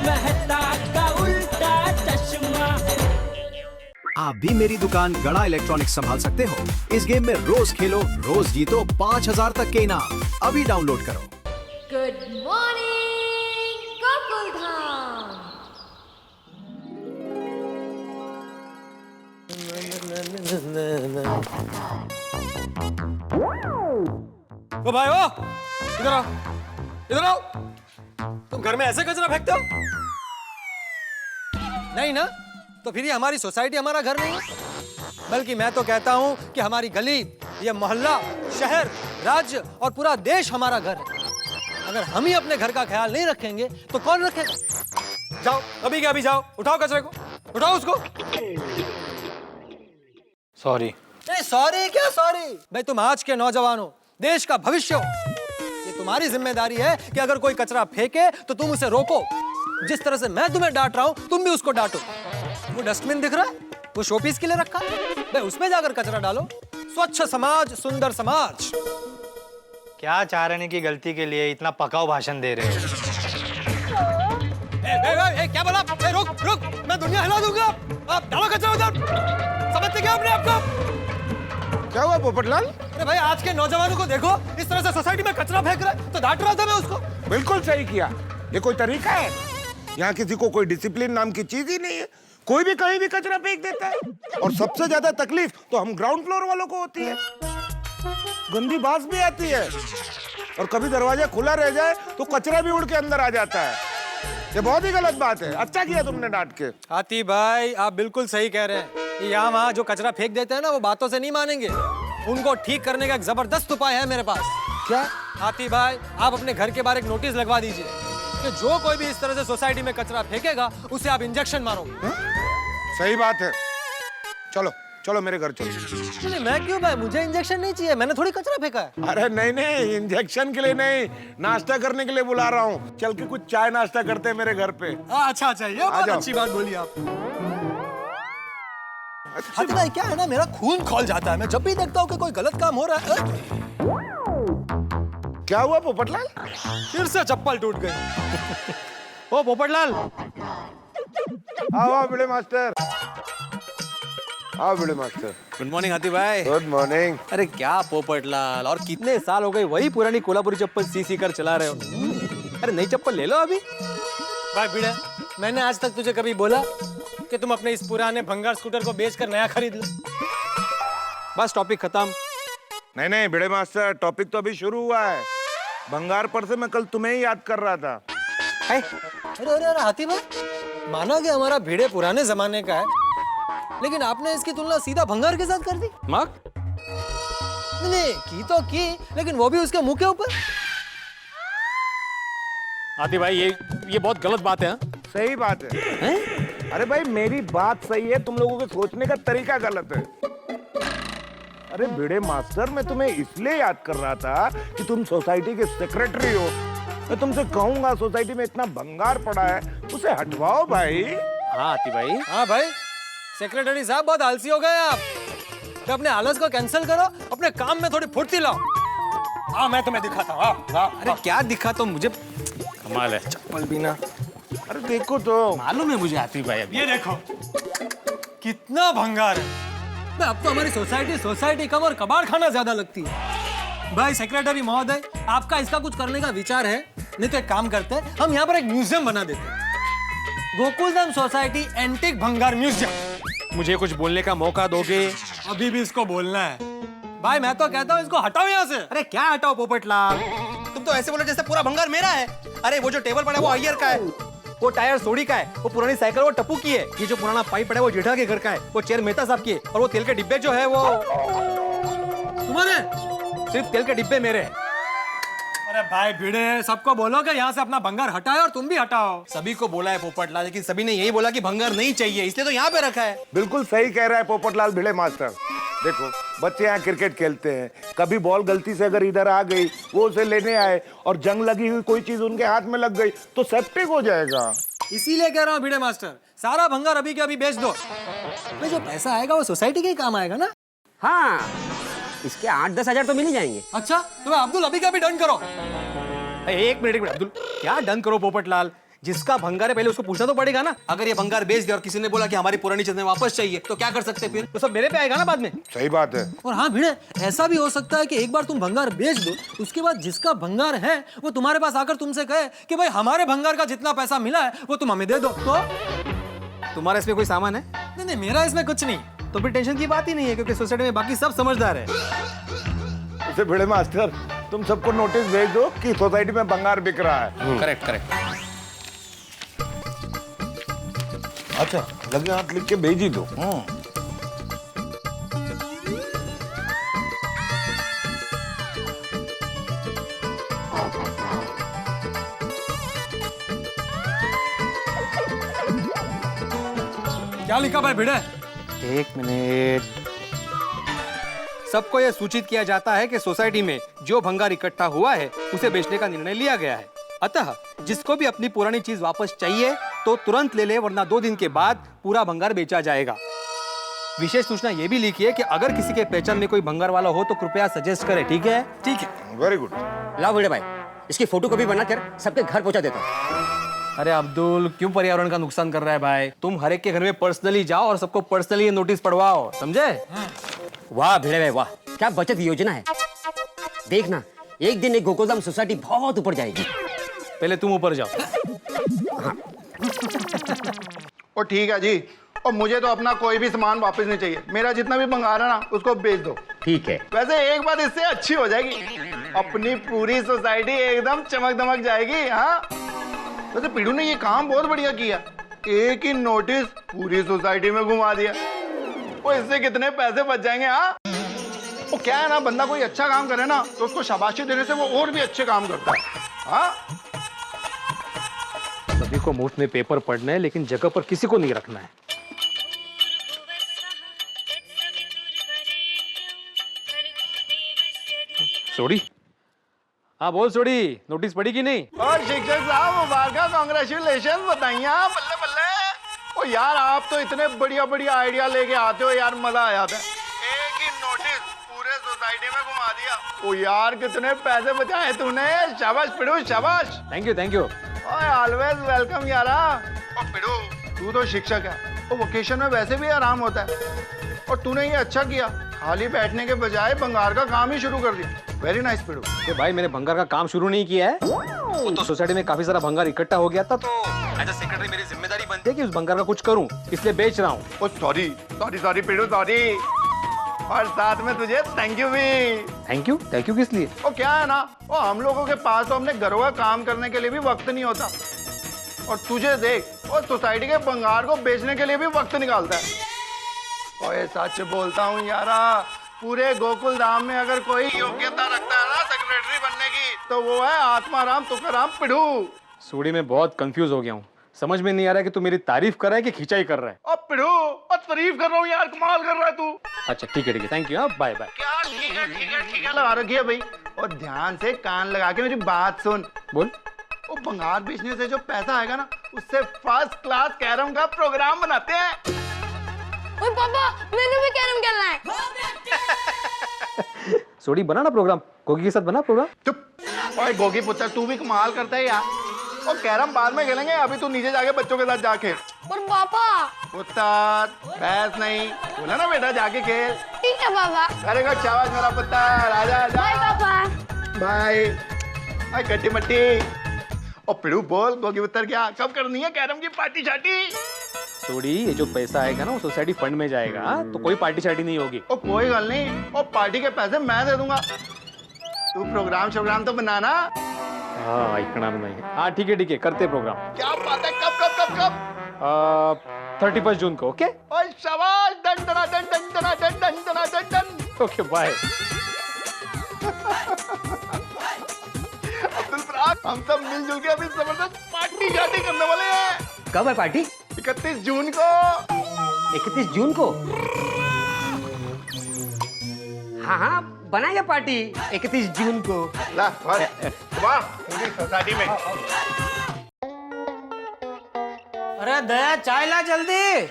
मेहता का उल्टा चश्मा। आप भी मेरी दुकान गड़ा इलेक्ट्रॉनिक्स संभाल सकते हो। इस गेम में रोज खेलो, रोज जीतो 5000 तक के इनाम। अभी डाउनलोड करो। Good morning Gokuldham. ओ भाई ओ, इधर आओ, इधर आओ। तुम घर में ऐसे कचरा फेंकते हो? नहीं ना? तो फिर ये हमारी सोसाइटी हमारा घर नहीं है। बल्कि मैं तो कहता हूँ कि हमारी गली, ये मोहल्ला, शहर, राज्य और पूरा देश हमारा घर है। अगर हम ही अपने घर का ख्याल नहीं रखेंगे तो कौन रखेगा? जाओ, अभी के अभी जाओ, उठाओ कचरे को, उठाओ उसको। सॉरी। नहीं सॉरी क्या सॉरी? भाई तुम आज के नौजवान हो, देश का भविष्य हो। ये तुम्हारी जिम्मेदारी है कि अगर कोई कचरा फेंके तो तुम उसे रोको। जिस तरह से मैं तुम्हें डांट रहा हूं तुम भी उसको डांटो। वो डस्टबिन दिख रहा है, वो शोपीस के लिए रखा है, भाई उसमें जाकर कचरा डालो। स्वच्छ समाज, सुंदर समाज। क्या चारण की गलती के लिए इतना पकाऊ भाषण दे रहे हो? क्या बोला? रुक रुक, मैं दुनिया हिला दूंगा। आप डालो कचरा उधर। समझते क्या अपने आप को? क्या हुआ पोपटलाल? अरे भाई आज के नौजवानों को देखो, इस तरह से सोसाइटी में कचरा फेंक रहा है, तो डांट रहा था मैं उसको। बिल्कुल सही किया। ये कोई तरीका है? यहाँ किसी को कोई डिसिप्लिन नाम की चीज ही नहीं है। कोई भी कहीं भी कचरा फेंक देता है। और सबसे ज्यादा तकलीफ तो हम ग्राउंड फ्लोर वालों को होती है। गंदी बास भी आती है और कभी दरवाजा खुला रह जाए तो कचरा भी उड़ के अंदर आ जाता है। ये बहुत ही गलत बात है। अच्छा किया तुमने डांट के। हाथी भाई आप बिल्कुल सही कह रहे हैं। यहाँ वहाँ जो कचरा फेंक देते हैं ना, वो बातों से नहीं मानेंगे। उनको ठीक करने का एक जबरदस्त उपाय है मेरे पास। क्या? हाथी भाई आप अपने घर के बाहर एक नोटिस लगवा दीजिए कि जो कोई भी इस तरह से सोसाइटी में कचरा फेंकेगा उसे आप इंजेक्शन मारोगे। सही बात है। चलो चलो मेरे घर चलो। नहीं मैं क्यों भाई, मुझे इंजेक्शन नहीं चाहिए, मैंने थोड़ी कचरा फेंका है। अरे नहीं नहीं, इंजेक्शन के लिए नहीं, नाश्ता करने के लिए बुला रहा हूँ। चल के कुछ चाय नाश्ता करते हैं मेरे घर पे। अच्छा अच्छा, ये बहुत अच्छी बात बोली आप। हाथी भाई क्या है ना, मेरा खून खौल जाता है मैं जब भी देखता हूँ कि कोई गलत काम हो रहा है। क्या हुआ पोपटलाल? फिर से चप्पल टूट गई। ओ पोपटलाल, आओ बड़े मास्टर, आओ बड़े मास्टर। गुड मॉर्निंग हाथी भाई। Good morning. अरे क्या पोपटलाल, और कितने साल हो गए वही पुरानी कोल्हापुरी चप्पल सी कर चला रहे हो। अरे नई चप्पल ले लो अभी। भाई भिड़े, मैंने आज तक तुझे कभी बोला कि तुम अपने इस पुराने भंगार स्कूटर को बेचकर नया खरीद लो? बस टॉपिक खत्म। नहीं नहीं भिड़े मास्टर, टॉपिक तो अभी शुरू हुआ है। भंगार पर से मैं कल तुम्हें ही याद कर रहा था। अरे अरे अरे हाथी भाई, माना कि हमारा भिड़े पुराने जमाने का है, लेकिन आपने इसकी तुलना सीधा भंगार के साथ कर दी। मग नहीं की तो की, लेकिन वो भी उसके मुंह के ऊपर। हाथी भाई ये बहुत गलत बात है। सही बात है। अरे भाई मेरी बात सही है, तुम लोगों के सोचने का तरीका गलत है। अरे भिड़े मास्टर, मैं तुम्हें इसलिए याद कर रहा था कि तुम सोसाइटी के सेक्रेटरी हो। मैं तुमसे कहूंगा सोसाइटी में इतना भंगार पड़ा है, उसे हटवाओ भाई। हाँ हाथी भाई। हाँ भाई, सेक्रेटरी साहब बहुत आलसी हो गए आप। तो अपने आलस को कैंसिल करो, अपने काम में थोड़ी फुर्ती लाओ। हाँ मैं तुम्हें दिखाता हूँ। अरे क्या दिखा तो मुझे, कमाल है चप्पल भी ना। अरे देखो तो, मालूम है मुझे हाथी भाई। अभी ये देखो कितना भंगार है। अब तो हमारी सोसाइटी कम और कबाड़ खाना ज्यादा लगती है। भाई सेक्रेटरी महोदय, आपका इसका कुछ करने का विचार है? नहीं तो एक काम करते हैं, हम यहाँ पर एक म्यूजियम बना देते हैं, गोकुलधाम सोसाइटी एंटीक भंगार म्यूजियम। मुझे कुछ बोलने का मौका दोगे? अभी भी इसको बोलना है? भाई मैं तो कहता हूँ इसको हटाओ यहाँ से। अरे क्या हटाओ पोपटलाल, तुम तो ऐसे बोलो जैसे पूरा भंगार मेरा है। अरे वो जो टेबल पड़ा है वो अय्यर का है, वो टायर सोडी का है, वो पुरानी साइकिल वो टप्पू की है, ये जो पुराना पाइप पड़ा है वो जेठा के घर का है, वो चेयर मेहता साहब की है, और वो तेल के डिब्बे जो है वो तुम्हारे। सिर्फ तेल के डिब्बे मेरे हैं। अरे भाई भिड़े, सबको बोलो कि यहाँ से अपना भंगार हटाओ और तुम भी हटाओ। सभी को बोला है पोपटलाल, लेकिन सभी ने यही बोला कि भंगार नहीं चाहिए, इसलिए तो यहाँ पे रखा है। बिल्कुल सही कह रहा है पोपटलाल भिड़े मास्टर। देखो बच्चे यहाँ क्रिकेट खेलते हैं, कभी बॉल गलती से अगर इधर आ गई, वो उसे लेने आए और जंग लगी हुई कोई चीज उनके हाथ में लग गई तो सेप्टिक हो जाएगा। इसीलिए कह रहा हूँ भिड़े मास्टर, सारा भंगार अभी के अभी बेच दो। भाई जो पैसा आएगा वो सोसाइटी के ही काम आएगा ना। हाँ, इसके 8-10 हजार तो मिल ही जाएंगे। अच्छा तो अब्दुल अभी का भी डन करो। एक मिनट अब्दुल, क्या डन करो पोपटलाल, जिसका भंगार है पहले उसको पूछना तो पड़ेगा ना। अगर ये भंगार बेच दिया और किसी ने बोला कि हमारी पुरानी चीजें वापस चाहिए तो क्या कर सकते फिर? तो सब मेरे पे आएगा ना बाद में। सही बात है। और हाँ भिड़े, ऐसा भी हो सकता है कि एक बार तुम भंगार बेच दो, उसके बाद जिसका भंगार है वो तुम्हारे पास आकर तुमसे कहे कि भाई हमारे भंगार का जितना पैसा मिला है वो तुम हमें दे दो। तो तुम्हारा इसमें कोई सामान है? नहीं नहीं, मेरा इसमें कुछ नहीं। तो फिर टेंशन की बात ही नहीं है, क्योंकि सोसाइटी में बाकी सब समझदार है। उसे भिड़े मास्टर, तुम सबको नोटिस भेज दो कि सोसाइटी में भंगार बिक रहा है। Correct correct. अच्छा, लगे हाथ लिख के भेज ही दो। क्या लिखा भाई भिड़े? एक मिनट। सबको यह सूचित किया जाता है कि सोसाइटी में जो भंगार इकट्ठा हुआ है उसे बेचने का निर्णय लिया गया है। अतः जिसको भी अपनी पुरानी चीज वापस चाहिए तो तुरंत ले ले, वरना 2 दिन के बाद पूरा भंगार बेचा जाएगा। विशेष सूचना यह भी लिखी है कि अगर किसी के पहचान में कोई भंगार वाला हो तो कृपया सजेस्ट करे। ठीक है? ठीक है। Very good. लाओ भिड़े भाई, इसकी फोटो कॉपी बनाकर सबके घर पहुंचा देता हूँ। अरे अब्दुल, क्यों पर्यावरण का नुकसान कर रहा है भाई? तुम हर एक के घर में पर्सनली जाओ और सबको पर्सनली नोटिस पढ़वाओ, समझे? वाह भिड़े भाई वाह, क्या बचत योजना है। देखना, एक दिन एक गोकुलधाम सोसाइटी बहुत ऊपर जाएगी। पहले तुम ऊपर जाओ। और ठीक है जी, और मुझे तो अपना कोई भी सामान वापस नहीं चाहिए। मेरा जितना भी भंगार है ना उसको बेच दो। ठीक है। वैसे एक बात इससे अच्छी हो जाएगी, अपनी पूरी सोसाइटी एकदम चमक दमक जाएगी। हाँ, वैसे पीड़ू ने ये काम बहुत बढ़िया किया, एक ही नोटिस पूरी सोसाइटी में घुमा दिया। वो इससे कितने पैसे बच जाएंगे। हाँ, वो क्या है ना, बंदा कोई अच्छा काम करे ना तो उसको शाबाशी देने से वो और भी अच्छे काम करता है। हाँ, सभी को मुफ्त में पेपर पढ़ना है, लेकिन जगह पर किसी को नहीं रखना है। सोडी, हाँ बोल सोडी, नोटिस पढ़ी कि नहीं? और शिक्षक साहब मुबारक, कांग्रेचुलेशन, बधाइयाँ, बल्ले बल्ले। ओ यार, आप तो इतने बढ़िया बढ़िया आइडिया लेके आते हो यार, मजा आ जाता है। एक ही नोटिस पूरे सोसाइटी में घुमा दिया। ओ यार, कितने पैसे बचाए तूने। शाबाश पिड़ू, शाबाश। Thank you thank you. Always welcome यारा। और पिड़ू, तू तो शिक्षक है, वो वेकेशन में वैसे भी आराम होता है, और तूने ये अच्छा किया, खाली बैठने के बजाय भंगार का काम ही शुरू कर दिया। वेरी नाइस पिड़ू। तो भाई, मैंने भंगार का काम शुरू नहीं किया है, वो तो सोसाइटी में काफी सारा भंगार इकट्ठा हो गया था, तो एज अ सेक्रेटरी मेरी जिम्मेदारी बनती है कि उस भंगार का कुछ करूं, इसलिए बेच रहा हूं। ओ सॉरी सॉरी सॉरी पिड़ू, सॉरी। और साथ में तुझे थैंक यू भी। थैंक यू किस लिए? वो क्या है ना, वो हम लोगों के पास तो अपने घरों का काम करने के लिए भी वक्त नहीं होता, और तुझे देख, वो सोसाइटी के भंगार को बेचने के लिए भी वक्त निकालता है। और ये सच बोलता हूँ यारा, पूरे गोकुल धाम में अगर कोई योग्यता रखता है ना सेक्रेटरी बनने की, तो वो है आत्माराम तुकाराम पिड़ू। सोडी, मैं बहुत कंफ्यूज हो गया हूँ, समझ में नहीं आ रहा है कि तू मेरी तारीफ कर रहा है कि खिंचाई कर रहा है। और पिड़ू, और तारीफ कर रहा हूँ यार, कमाल कर रहा है तू। अच्छा ठीक है, थैंक यू। Bye bye. क्या ठीक है लगा रखी है भाई। और ध्यान से कान लगा के मेरी बात सुन। बोल। वो भंगार बेचने से जो पैसा आएगा ना, उससे फर्स्ट क्लास कैरम का प्रोग्राम बनाते हैं। ओए पापा, मैंने भी कैरम खेलना है। सोडी, बना ना प्रोग्राम, गोगी के साथ बना प्रोग्राम। चुप। ओए गोगी पुत्र, तू भी कमाल करता है यार। और कैरम बाद में खेलेंगे, अभी तू नीचे जाके बच्चों के साथ जा खेल। और पापा। पुत्र, बहस नहीं, बोला ना बेटा, जाके खेल। ठीक है पापा। अरे गुड, शाबाश मेरा पुत्र, आजा आजा। बाय पापा। बाय। अरे गड्डी मट्टी। और पिड़ू बोल, गोगी पुत्र क्या कब करनी है कैरम की पार्टी शार्टी? सोडी, ये जो पैसा आएगा ना वो सोसाइटी फंड में जाएगा, तो कोई पार्टी शार्टी नहीं होगी। ओ कोई गल नहीं, और पार्टी के पैसे मैं दे दूंगा। तू प्रोग्राम शोग्राम तो बनाना। हाँ, इतना नहीं। हाँ ठीक है, करते प्रोग्राम। क्या बात है, कब कब कब कब? 31 जून को। ओके ओए शाबाश, डन डना डन डन डना डन डन डना done done. Okay, bye. Abdul फराक, हम सब मिलजुल के अभी जबरदस्त पार्टी शार्टी करने वाले हैं। कब है पार्टी? 31 जून को। 31 जून को? हाँ हाँ, बनाएगा पार्टी 31 जून को। ला, वाह, पूरी सोसाइटी में। अरे दया, चाय ला जल्दी।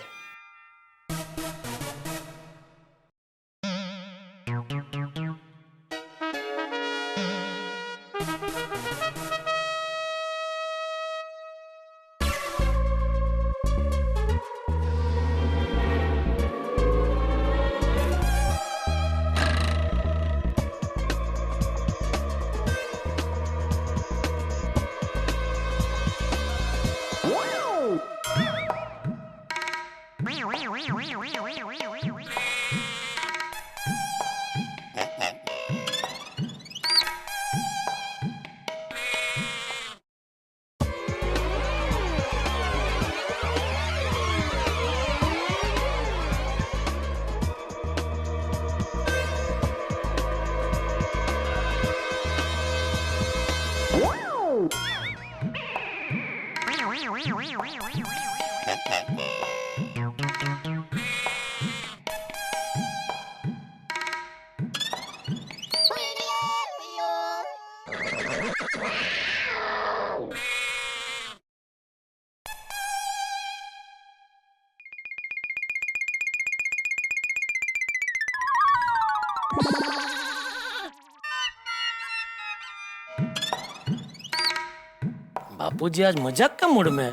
बापूजी आज मजाक का मूड में है।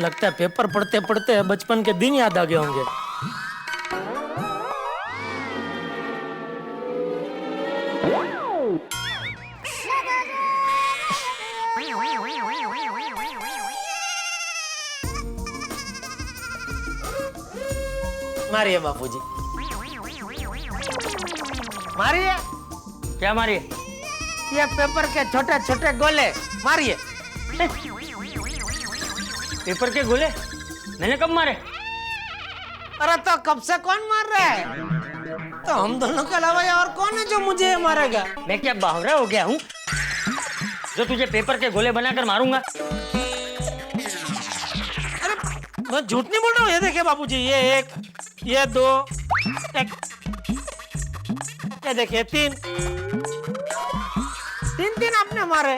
लगता है पेपर पढ़ते पढ़ते बचपन के दिन याद आ गए होंगे। मारिए बापूजी, मारिए। क्या मारिए? ये पेपर के छोटे छोटे गोले मारिए। पेपर के गोले? मैंने कब मारे? अरे तो कब से कौन मार रहा है? तो हम दोनों के अलावा और कौन है जो मुझे ये मारेगा? मैं क्या बावरा हो गया हूँ जो तुझे पेपर के गोले बनाकर मारूंगा? अरे मैं झूठ नहीं बोल रहा हूँ। ये देखिए बापूजी, ये एक, ये दो, एक, ये देखिए तीन आपने मारे।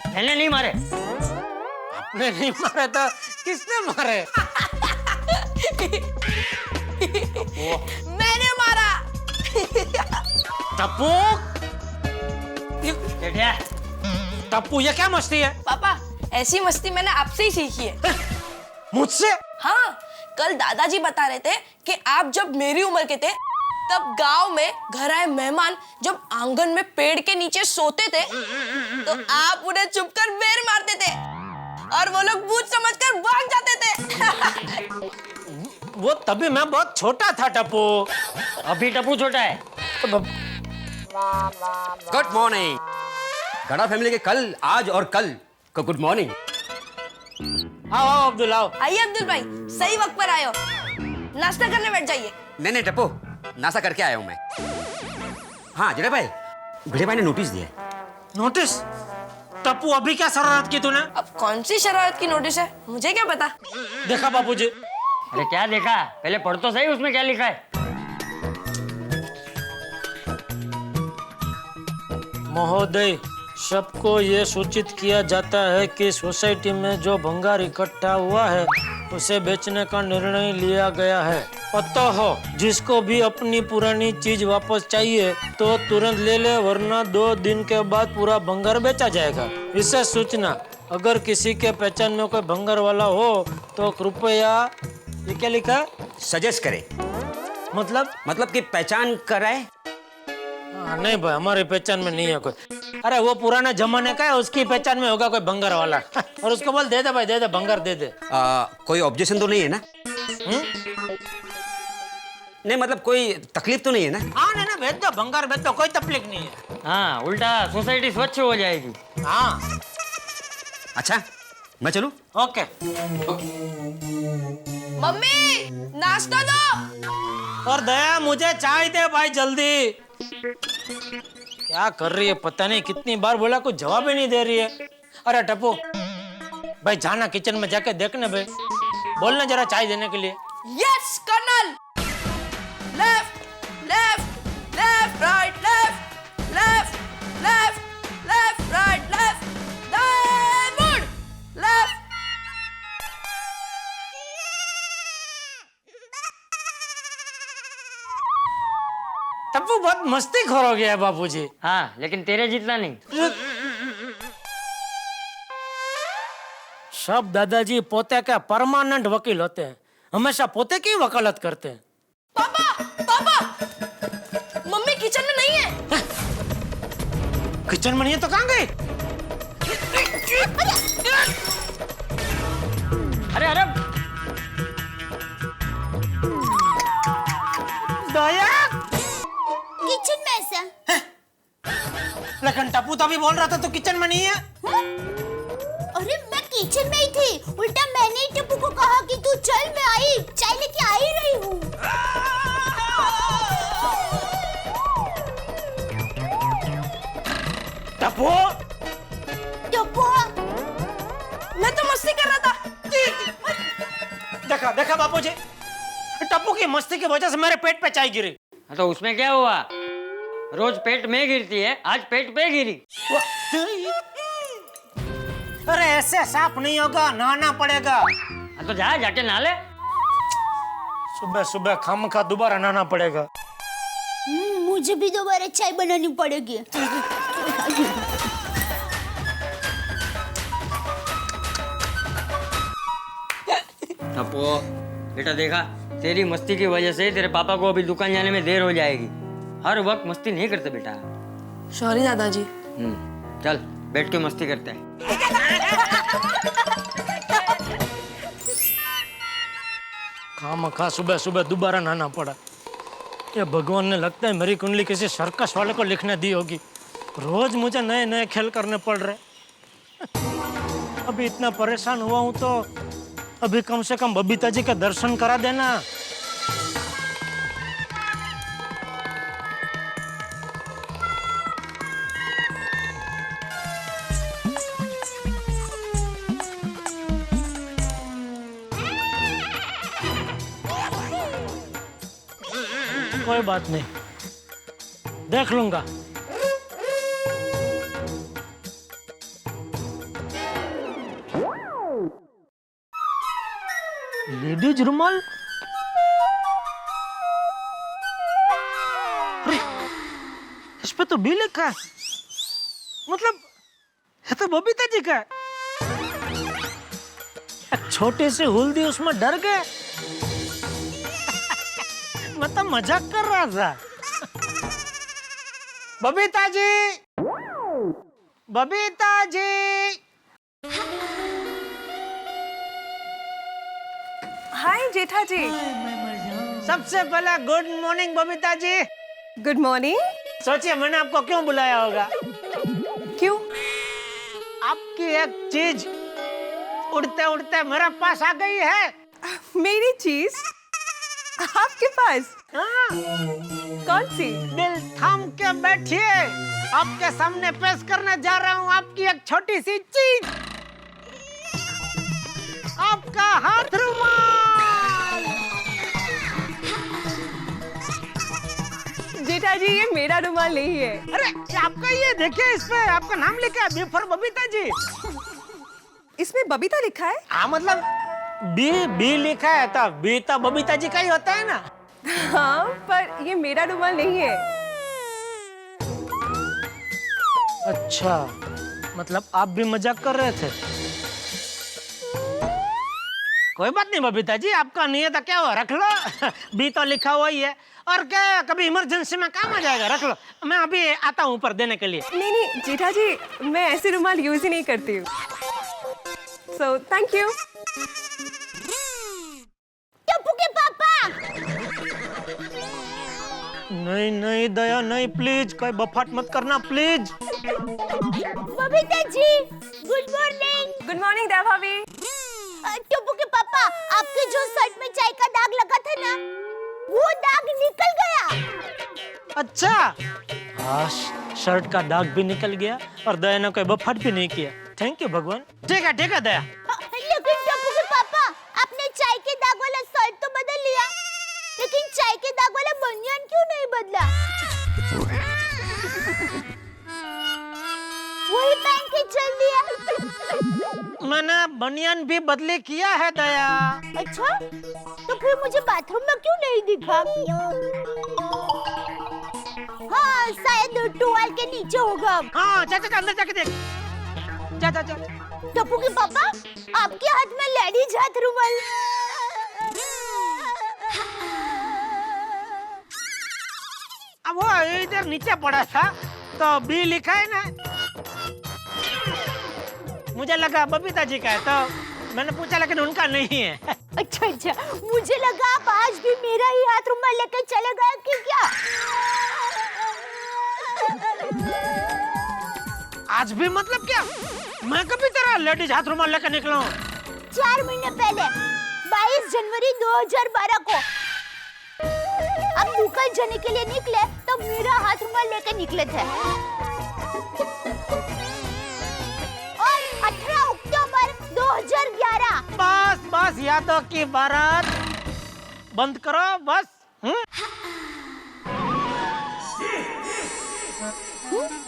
मैंने नहीं मारे। आपने नहीं मारे तो किसने मारे? मैंने मारा। टप्पू, जेठिया, टप्पू ये क्या मस्ती है? पापा ऐसी मस्ती मैंने आपसे ही सीखी है। मुझसे? हाँ, कल दादाजी बता रहे थे कि आप जब मेरी उम्र के थे तब गांव में घर आए मेहमान जब आंगन में पेड़ के नीचे सोते थे तो आप उन्हें चुपकर बेर मारते थे और वो लोग भूत समझकर भाग जाते थे। वो तभी मैं बहुत छोटा था टप्पू। अभी टप्पू छोटा है। Good morning. गड़ा फैमिली के कल, आज और कल को गुड मॉर्निंग। आओ आओ अब्दुल आओ। आइए अब्दुल भाई, सही वक्त पर आए हो। नाश्ता करने बैठ जाइए। नहीं टप्पू, नाश्ता करके आया हूँ मैं। हाँ जेठा भाई, भिड़े भाई ने नोटिस दिया है। नोटिस? टप्पू अभी क्या शरारत की तूने? अब कौन सी शरारत की नोटिस है, मुझे क्या पता। देखा बापूजी? अरे क्या देखा? पहले पढ़ तो सही, उसमें क्या लिखा है। महोदय, सबको ये सूचित किया जाता है कि सोसाइटी में जो भंगार इकट्ठा हुआ है उसे बेचने का निर्णय लिया गया है। अतः जिसको भी अपनी पुरानी चीज वापस चाहिए तो तुरंत ले ले, वरना 2 दिन के बाद पूरा भंगार बेचा जाएगा। विशेष सूचना, अगर किसी के पहचान में कोई भंगार वाला हो तो कृपया, ये क्या लिखा है? सजेस्ट करे। मतलब कि पहचान कराए। नहीं भाई, हमारी पहचान में नहीं है कोई। अरे वो पुराने जमाने का है, उसकी पहचान में होगा कोई भंगार वाला। और उसको बोल दे दे भाई, दे दे भंगार दे दे। कोई ऑब्जेक्शन तो नहीं है ना? नहीं मतलब कोई तकलीफ तो नहीं है ना? हाँ नहीं ना, भेज दो भंगार, भेज दो, कोई तकलीफ नहीं है। हाँ, उल्टा सोसाइटी स्वच्छ हो जाएगी। हाँ अच्छा, मैं चलूं? ओके। मम्मी नाश्ता दो। और दया मुझे चाय दे भाई जल्दी। क्या कर रही है पता नहीं, कितनी बार बोला कुछ जवाब ही नहीं दे रही है। अरे टप्पू भाई, जाना किचन में जाके देखने भाई, बोलना जरा चाय देने के लिए। Yes colonel. Left left left right left left left left right left diamond left. Tappu बहुत मस्तीखोर हो गया है बापूजी। हाँ, लेकिन तेरे जितना नहीं। सब दादाजी पोते के परमानेंट वकील होते हैं, हमेशा पोते की वकालत करते हैं। पापा पापा, मम्मी किचन में नहीं है। किचन में नहीं है तो कहाँ गई? अरे अरे दया, किचन में ऐसा। लेकिन टप्पू तो अभी बोल रहा था तो किचन में नहीं है। अरे मैं किचन में ही थी, उल्टा मैंने ही टप्पू को कहा कि तू चल, मैं आई चाय लेके आ ही रही हूँ। टप्पू, टप्पू, मैं तुम्हारी मस्ती कर रहा था। देखा देखा बापूजी, टप्पू की मस्ती की वजह से मेरे पेट पे चाय गिरी। तो उसमें क्या हुआ? रोज पेट में गिरती है, आज पेट पे गिरी। अरे ऐसे साफ नहीं होगा, नहाना पड़ेगा। तो जा जाके नहा ले। सुबह सुबह खामखा दोबारा नहाना पड़ेगा। मुझे भी दोबारा चाय बनानी पड़ेगी। टप्पू बेटा, देखा तेरी मस्ती की वजह से तेरे पापा को अभी दुकान जाने में देर हो जाएगी। हर वक्त मस्ती नहीं करते बेटा। सॉरी दादाजी। चल बैठ के मस्ती करते हैं। खामखा सुबह सुबह दोबारा नहाना पड़ा। ये भगवान ने लगता है मेरी कुंडली किसी सर्कस वाले को लिखने दी होगी। रोज मुझे नए नए खेल करने पड़ रहे। अभी इतना परेशान हुआ हूं तो अभी कम से कम बबीता जी के दर्शन करा देना। कोई बात नहीं, देख लूंगा। लेडीज रुमाल, इस पे तो बी लिखा है, मतलब ये तो बबीता जी का है। एक छोटी सी हुल्दी उसमें डर गए। मैं तो मजाक कर रहा था। बबीता जी, बबीता जी। हाय जेठा जी। सबसे पहले good morning Babita ji. Good morning. सोचिए मैंने आपको क्यों बुलाया होगा। क्यों? आपकी एक चीज उड़ते उड़ते मेरे पास आ गई है। मेरी चीज आपके पास? हाँ। कौन सी? दिल थाम के बैठिए, आपके सामने पेश करने जा रहा हूँ आपकी एक छोटी सी चीज, आपका हाथ रुमाल। जेठा जी ये मेरा रुमाल नहीं है। अरे आपका, ये देखिए इस पे आपका नाम लिखा है, बी फॉर बबीता जी। इसमें बबीता लिखा है? हाँ मतलब बी लिखा है तो बी तो बबीता जी का ही होता है ना। हाँ पर ये मेरा रुमाल नहीं है। अच्छा, मतलब आप भी मजाक कर रहे थे। कोई बात नहीं बबीता जी, आपका नहीं है तो क्या हुआ, रख लो। बी तो लिखा हुआ ही है, और क्या कभी इमरजेंसी में काम आ जाएगा, रख लो। मैं अभी आता हूँ ऊपर देने के लिए। नहीं जेठा जी, मैं ऐसे रुमाल यूज ही नहीं करती हूँ। So thank you. टप्पू के पापा। नहीं नहीं दया नहीं, प्लीज कोई बफाट मत करना please. Babita ji good morning. Good morning Daya भाभी। टप्पू के पापा, आपके जो शर्ट में चाय का दाग लगा था ना, वो दाग निकल गया। अच्छा, हाँ शर्ट का दाग भी निकल गया और दया ने कोई बफाट भी नहीं किया। थैंक यू भगवान। ठीक है दया। लेकिन टप्पू के पापा, आपने चाय के दाग वाला शर्ट तो बदल लिया, लेकिन चाय के दाग वाला बनियान क्यों नहीं बदला? वही पहन के चल दिया। मैंने बनियान भी बदले किया है दया। अच्छा, तो फिर मुझे बाथरूम में क्यों नहीं दिखा? हाँ शायद टुवाल के नीचे होगा। हाँ जा अंदर जाके देख। जा। टप्पू के पापा, आपके हाथ में लेडीज हाथ रुमाल। अब वो इधर नीचे पड़ा था तो बी लिखा है ना, मुझे लगा बबीता जी का है तो मैंने पूछा, लेकिन उनका नहीं है। अच्छा, मुझे लगा आप आज भी मेरा ही हाथ रुमाल लेकर चले गए कि क्या? आज भी मतलब क्या? मैं कभी तेरा लेडीज हाथ रुमाल लेकर निकला हूँ? 4 महीने पहले 22 जनवरी 2012 को आप दुकान जाने के लिए निकले तो मेरा हाथ रुमाल लेकर निकले थे, और 18 अक्टूबर 2012 यादों की बारात। बंद करो बस।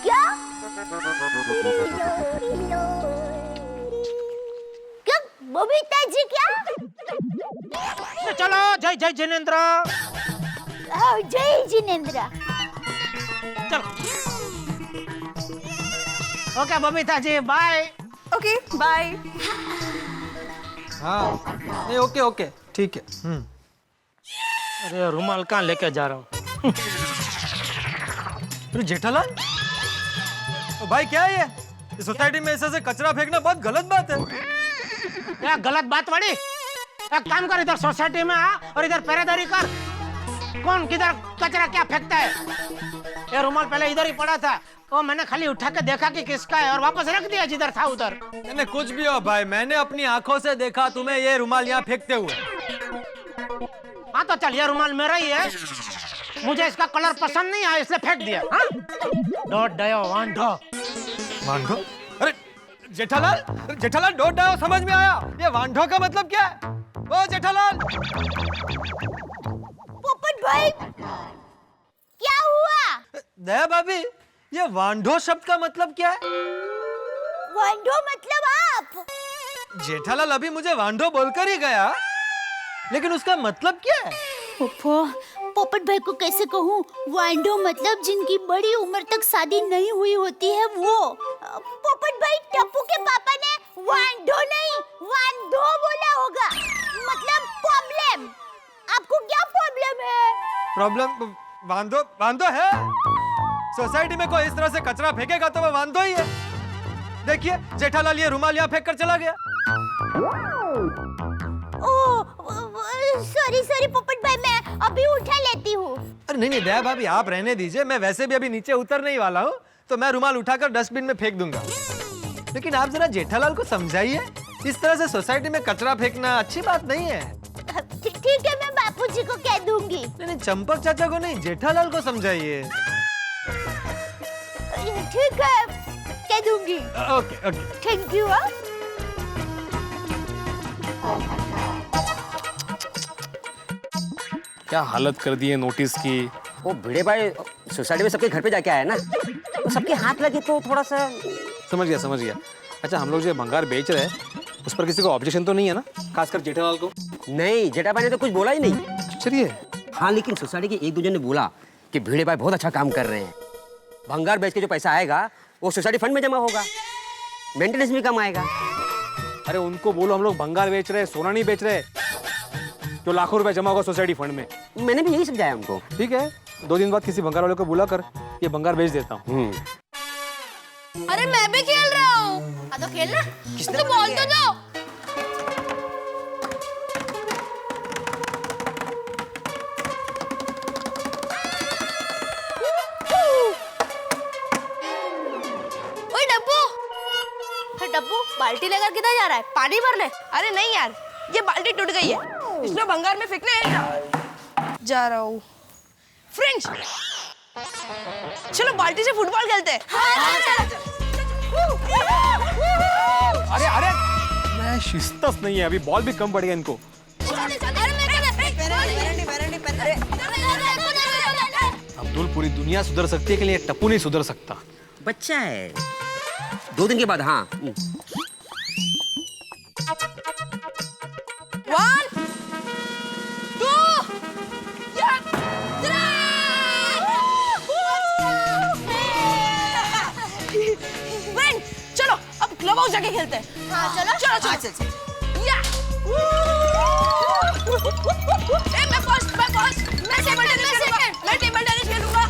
क्या क्या बबीता जी क्या? तो चलो जय जय जिनेंद्र। जय जिनेंद्र। चलो okay Babita ji bye. Okay bye. हाँ नहीं ओके ओके ठीक है। अरे रुमाल कहाँ लेके जा रहा हूँ? अरे जेठालाल, तो भाई क्या है ये? इस सोसाइटी में ऐसे कचरा फेंकना बहुत गलत बात है। क्या गलत बात बड़ी? एक काम कर, इधर सोसाइटी में आ और इधर पहरेदारी कर। कौन किधर कचरा क्या फेंकता है? ये रुमाल पहले इधर ही पड़ा था, वो मैंने खाली उठा के देखा कि किसका है और वापस रख दिया जिधर था उधर। मैंने कुछ भी हो भाई, मैंने अपनी आंखों से देखा तुम्हें ये रुमाल यहाँ फेंकते हुए। हाँ तो चल, ये रुमाल मेरा ही है, मुझे इसका कलर पसंद नहीं आया इसलिए फेंक दिया। हाँ? डोट डायो वांडो। वांडो? अरे जेठालाल, जेठालाल डोट डायो समझ में आया, ये वांडो का मतलब क्या है? ओ जेठालाल। पोपट भाई क्या हुआ? दया भाभी, ये वांडो शब्द का मतलब क्या है? वांडो मतलब आप? जेठालाल अभी मुझे वांडो बोलकर ही गया, लेकिन उसका मतलब क्या है? पोपट भाई को कैसे कहूँ? वांडो मतलब जिनकी बड़ी उम्र तक शादी नहीं हुई होती है वो। पोपट भाई, टप्पू के पापा ने वांडो नहीं वांडो बोला होगा, मतलब प्रॉब्लम। आपको क्या प्रॉब्लम है? प्रॉब्लम वांदो वांदो है। सोसाइटी में कोई इस तरह से कचरा फेंकेगा तो वो वांदो ही है। देखिए जेठालाल ये रुमाल यहाँ फेंक कर चला गया। सॉरी सॉरी पोपट भाई, मैं अभी उठा लेती हूँ। अरे नहीं नहीं दया भाभी, आप रहने दीजिए, मैं वैसे भी अभी नीचे उतरने ही वाला हूँ, तो मैं रुमाल उठाकर डस्टबिन में फेंक दूंगा। लेकिन आप जरा जेठालाल को समझाइए, इस तरह से सोसाइटी में कचरा फेंकना अच्छी बात नहीं है। ठीक है, मैं बापूजी को कह दूंगी। नहीं चंपक चाचा को नहीं, जेठालाल को समझाइए। ठीक है, कह दूंगी। Okay okay thank you. क्या हालत कर दी है नोटिस की। वो भिड़े भाई सोसाइटी में सबके घर पे जाके आया ना, तो सबके हाथ लगे तो थोड़ा सा। समझ गया समझ गया। अच्छा, हम लोग जो भंगार बेच रहे हैं उस पर किसी को ऑब्जेक्शन तो नहीं है ना, खासकर जेठालाल को? नहीं, जेठा भाई ने तो कुछ बोला ही नहीं। चलिए। हाँ, लेकिन सोसाइटी के एक दो जन ने बोला कि भिड़े भाई बहुत अच्छा काम कर रहे हैं। भंगार बेच के जो पैसा आएगा वो सोसाइटी फंड में जमा होगा, मेंटेनेंस भी कम आएगा। अरे उनको बोलो हम लोग भंगार बेच रहे हैं, सोना नहीं बेच रहे, जो लाखों रुपए जमा होगा सोसाइटी फंड में। मैंने भी यही समझाया उनको। ठीक है, 2 दिन बाद किसी भंगार वाले को बुला कर ये भंगार बेच देता हूँ। अरे मैं भी खेल रहा हूँ। तो खेलना, किसने बोल तो दो। ओए डब्बू, बाल्टी लेकर किधर जा रहा है? पानी भर ले। अरे नहीं यार, ये बाल्टी टूट गई है, इसमें भंगार में फेंकने जा रहा हूँ। फ्रेंड्स, चलो बाल्टी से फुटबॉल खेलते हैं। अरे अरे मैं शिस्तस नहीं है, अभी बॉल भी कम पड़ गया इनको। अब्दुल, पूरी दुनिया सुधर सकती है कि ये टप्पू नहीं सुधर सकता। बच्चा है, 2 दिन के बाद। हाँ, 1 2 फ्रेंड, चलो अब क्लब हाउस जाके खेलते हैं। हाँ चलो चलो चलो। या मैं फर्स्ट मैं टेबल टेनिस खेलूंगा।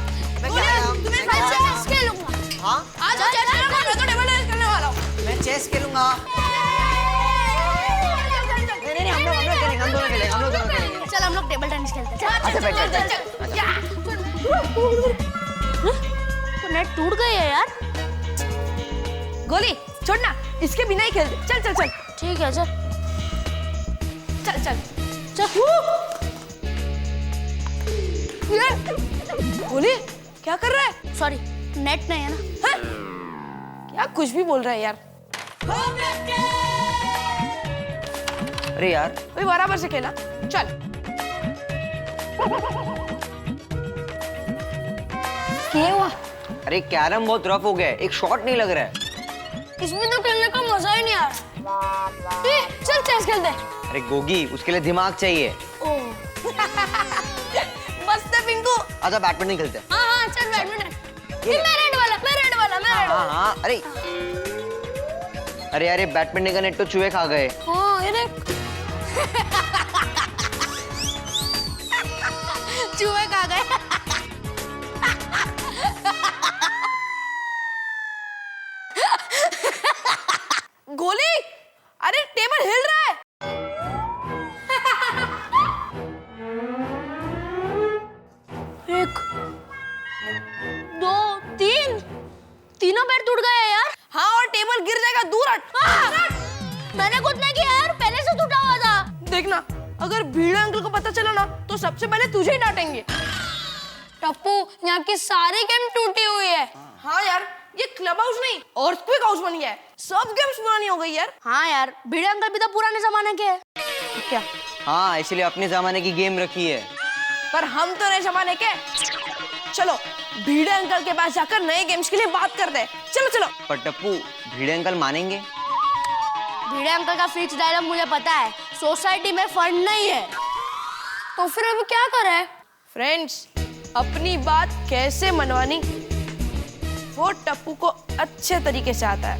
तुम्हें चेस खेलूंगा। हाँ आ जाओ, चेस खेलूंगा। मैं तो टेबल टेनिस खेलने वाला हूँ। मैं चेस खेलूंगा। नहीं, हम लोग खेलेंगे, हम दोनों खेलेंगे। चल हम लोग टेबल टेनिस खेलते हैं। तो नेट टूट गई है यार। गोली छोड़ना, इसके बिना ही खेलते। चल चल चल। ठीक है, चल चल चल चल। गोली क्या कर रहा है? सॉरी, नेट नहीं है ना। हाँ? क्या कुछ भी बोल रहा है यार। अरे यार भाई बराबर से खेला, चल। क्या हुआ? अरे कैरम बहुत रफ हो गया है, एक शॉट नहीं लग रहा है। इसमें तो खेलने का मजा ही नहीं आ रहा। चल चेस खेलते हैं। अरे गोगी, उसके लिए दिमाग चाहिए। मस्त है पिंकू। अच्छा बैडमिंटन खेलते हैं। हाँ चल बैडमिंटन। मैं रेड वाला, मैं रेड वाला, मैं रेड वाला। हाँ अरे अरे अरे बैडमिंटन का नेट तो चूहे खा गए। हाँ ये देख। चूहे खा गए। गोली, अरे टेबल हिल रहा है। एक, दो, तीन, तीनों पैर टूट गए हैं यार। हाँ और टेबल गिर जाएगा, दूर हट। मैंने कुछ नहीं किया यार, पहले से टूटा हुआ था। देखना, अगर भीड़े अंकल को पता चला ना तो सबसे पहले तुझे ही डांटेंगे। टप्पू, यहाँ की सारी गेम टूटी हुई है। हाँ यार, ये क्लब हाउस नहीं अर्थक्वेक हाउस बन गया है। सब गेम्स पुरानी हो गई यार। हाँ यार, भीड़े अंकल भी तो पुराने जमाने के हैं। क्या? हाँ इसलिए अपने जमाने की गेम रखी है। पर हम तो नए जमाने के। चलो भीड़े अंकल के पास जाकर नए गेम्स के लिए बात करते हैं। चलो चलो। पर टप्पू, भीड़े अंकल मानेंगे? भीड़े अंकल का फिक्स डायलॉग मुझे पता है, सोसाइटी में फंड नहीं है। तो फिर अभी क्या करें? फ्रेंड्स, अपनी बात कैसे मनवानी वो टप्पू को अच्छे तरीके से आता है।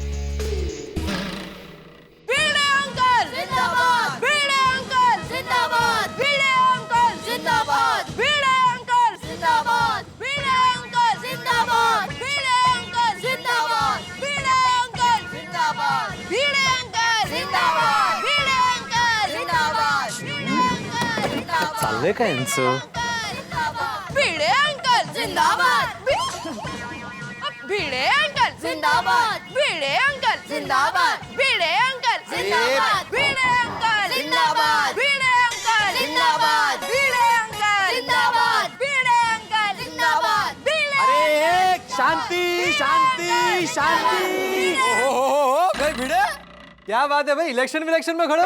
भीड़े अंकल जिंदाबाद, भीड़े अंकल जिंदाबाद, भीड़े अंकल जिंदाबाद, भीड़े अंकल जिंदाबाद, भीड़े अंकल जिंदाबाद, भीड़े अंकल जिंदाबाद, भीड़े अंकल जिंदाबाद, भीड़े अंकल जिंदाबाद, भीड़े अंकल जिंदाबाद, भीड़े अंकल जिंदाबाद। चाललंय काय यांचं? भीड़े अंकल जिंदाबाद, भीड़े अंकल जिंदाबाद, भीड़े अंकल जिंदाबाद, भीड़े अंकल जिंदाबाद, भीड़े अंकल जिंदाबाद, भीड़े अंकल जिंदाबाद, भीड़े अंकल जिंदाबाद, भीड़े अंकल जिंदाबाद, भीड़े। अरे शांति शांति शांति। ओहो भाई भिड़े, क्या बात है भाई, इलेक्शन में खड़ा।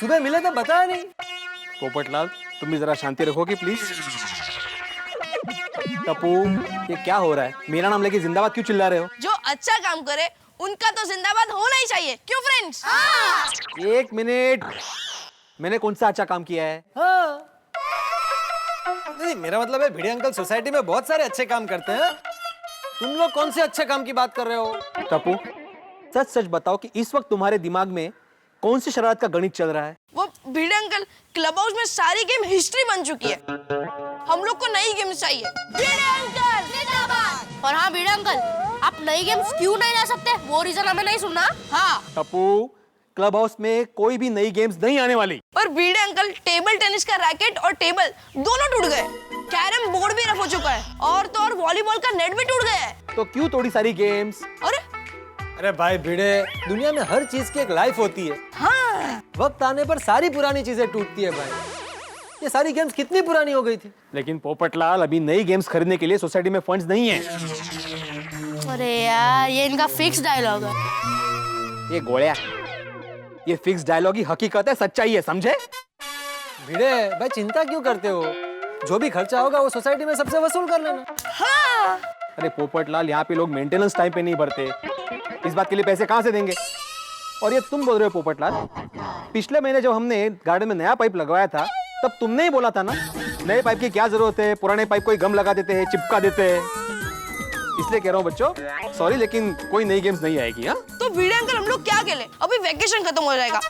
सुबह मिले तो बताया नहीं। पोपटलाल, तुम भी जरा शांति रखोगे प्लीज। टप्पू, ये क्या हो रहा है? मेरा नाम लेके जिंदाबाद क्यों चिल्ला रहे हो? जो अच्छा काम करे उनका तो जिंदाबाद होना ही चाहिए, क्यों फ्रेंड्स? एक मिनट, मैंने कौन सा अच्छा काम किया है? हाँ। नहीं, मेरा मतलब है भिड़े अंकल सोसाइटी में बहुत सारे अच्छे काम करते हैं। तुम लोग कौन से अच्छे काम की बात कर रहे हो? टप्पू, सच सच बताओ कि इस वक्त तुम्हारे दिमाग में कौन सी शरारत का गणित चल रहा है? वो भीड़े अंकल, क्लब हाउस में सारी गेम हिस्ट्री बन चुकी है। हम लोग को नई गेम चाहिए। भीड़े अंकल जिंदाबाद। और हाँ भीड़े अंकल, आप नई गेम्स क्यों नहीं ला सकते, वो रीजन हमें नहीं सुनना। हाँ टप्पू, क्लब हाउस में कोई भी नई गेम्स नहीं आने वाली। पर भीड़े अंकल, टेबल टेनिस का रैकेट और टेबल दोनों टूट गए। कैरम बोर्ड भी रफ हो चुका है और तो और वॉलीबॉल का नेट भी टूट गया है। तो क्यों थोड़ी सारी गेम्स? अरे भाई भिड़े, दुनिया में हर चीज की एक लाइफ होती है। हाँ। वक्त आने पर सारी पुरानी चीजें टूटती है भाई। ये सारी गेम्स कितनी पुरानी हो गई थी। लेकिन पोपटलाल, अभी नई गेम्स खरीदने के लिए सोसाइटी में फंड्स नहीं है। अरे यार, ये इनका फिक्स डायलॉग है। ये गोलिया, ये फिक्स डायलॉग ही हकीकत है, सच्चाई है, समझे? भिड़े भाई, चिंता क्यों करते हो? जो भी खर्चा होगा वो सोसाइटी में सबसे वसूल कर लेना। हाँ। अरे पोपटलाल, यहाँ पे लोग मेंटेनेंस टाइम पे नहीं भरते, इस बात के लिए पैसे कहाँ से देंगे? और ये तुम बोल रहे हो पोपटलाल, पिछले महीने जब हमने गार्डन में नया पाइप लगवाया था तब तुमने ही बोला था ना, नए पाइप की क्या जरूरत है, पुराने पाइप को ही गम लगा देते हैं, चिपका देते हैं। इसलिए कह रहा हूँ बच्चों, सॉरी लेकिन कोई नई गेम्स नहीं आएगी। हाँ तो भीड़े अंकल, हम लोग क्या खेले? अभी वेकेशन खत्म हो जाएगा,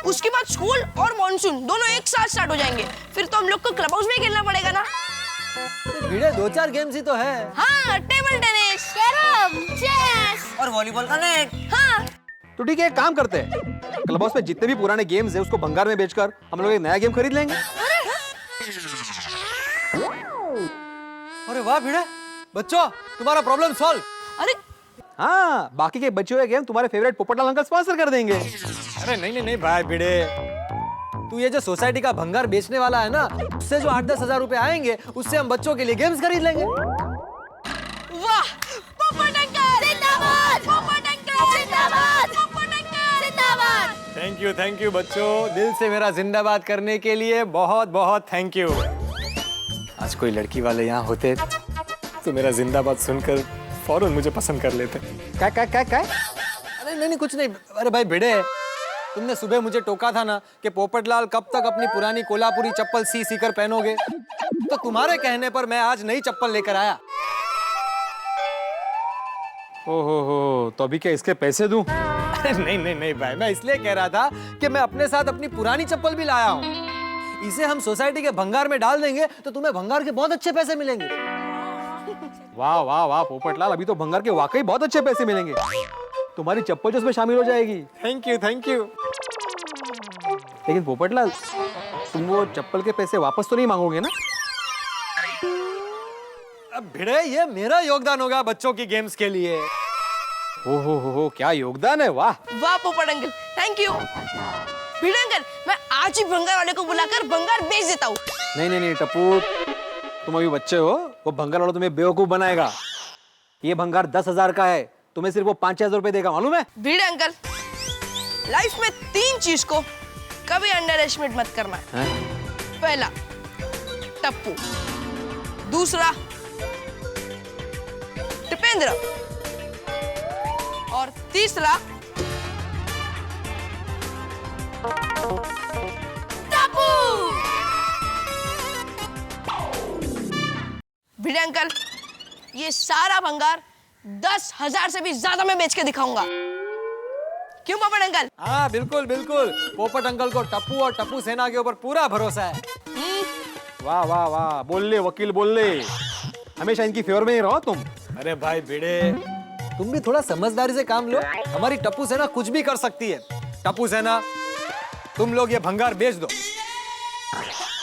उसके बाद स्कूल और मॉनसून दोनों एक साथ स्टार्ट हो जाएंगे, फिर तो हम लोग को क्लब हाउस में खेलना पड़ेगा ना। तो भिड़े, 2-4 गेम्स ही तो है। हाँ, टेबल टेनिस, कैरम, चेस और वॉलीबॉल का नेट। हाँ। तो ठीक है, एक काम करते हैं, क्लब हाउस में जितने भी पुराने गेम्स है उसको भंगार में बेचकर हम लोग एक नया गेम खरीद लेंगे। अरे वाह भिड़े, बच्चों तुम्हारा प्रॉब्लम सॉल्व। अरे हाँ, बाकी के बचे हुए गेम तुम्हारे फेवरेट पोपटलाल अंकल स्पॉन्सर कर देंगे। अरे नहीं भाई भिड़े, तू ये जो सोसाइटी का भंगार बेचने वाला है ना, उससे जो 8-10 हजार रुपए आएंगे उससे हम बच्चों के लिए गेम्स खरीद लेंगे। वाह, पोपट अंकल जिंदाबाद, पोपट अंकल जिंदाबाद, पोपट अंकल जिंदाबाद। थैंक यू बच्चों, दिल से मेरा जिंदाबाद करने के लिए बहुत बहुत थैंक यू। आज कोई लड़की वाले यहाँ होते तो मेरा जिंदाबाद सुनकर फौरन मुझे पसंद कर लेते। क्या? अरे नहीं कुछ नहीं। अरे भाई भिड़े, तुमने सुबह मुझे टोका था ना कि पोपटलाल कब तक अपनी पुरानी कोल्हापुरी चप्पल सी कर पहनोगे, तो तुम्हारे कहने पर मैं आज नई चप्पल लेकर आया। ओहो, तो अभी क्या इसके पैसे दूं? अरे नहीं भाई, मैं इसलिए कह रहा था कि मैं अपने साथ अपनी पुरानी चप्पल भी लाया हूँ। इसे हम सोसाइटी के भंगार में डाल देंगे तो तुम्हें भंगार के बहुत अच्छे पैसे मिलेंगे। वाह वाह वाह पोपटलाल, अभी तो भंगार के वाकई बहुत अच्छे पैसे मिलेंगे। तुम्हारी चप्पल जो उसमें शामिल हो जाएगी। Thank you. लेकिन पोपटलाल, तुम वो चप्पल के पैसे वापस तो नहीं मांगोगे ना? अब भिड़े, ये मेरा योगदान होगा बच्चों की गेम्स के लिए। हो क्या योगदान है, वाह वाह पोपट uncle, thank you. Bhide uncle, मैं आज ही भंगार वाले को बुलाकर भंगार बेच देता हूँ। नहीं टप्पू, तुम अभी बच्चे हो, वो भंगार वाला तुम्हें बेवकूफ बनाएगा। ये भंगार 10,000 का है, तुम्हें सिर्फ वो 5,000 रुपए देगा, मालूम है? भिड़े अंकल, लाइफ में 3 चीज को कभी अंडर एस्टिमेट मत करना है। पहला टप्पू, दूसरा टिपेंद्र, और तीसरा टप्पू। भिड़े अंकल, ये सारा भंगार 10,000 से भी ज्यादा मैं बेच के दिखाऊंगा। क्यों पोपट अंकल? हाँ बिल्कुल। पोपट अंकल को टप्पू और टप्पू सेना के ऊपर पूरा भरोसा है। वाह, बोल ले वकील, बोल ले। हमेशा इनकी फेवर में ही रहो तुम। अरे भाई भिड़े, तुम भी थोड़ा समझदारी से काम लो। हमारी टप्पू सेना कुछ भी कर सकती है। टप्पू सेना, तुम लोग ये भंगार बेच दो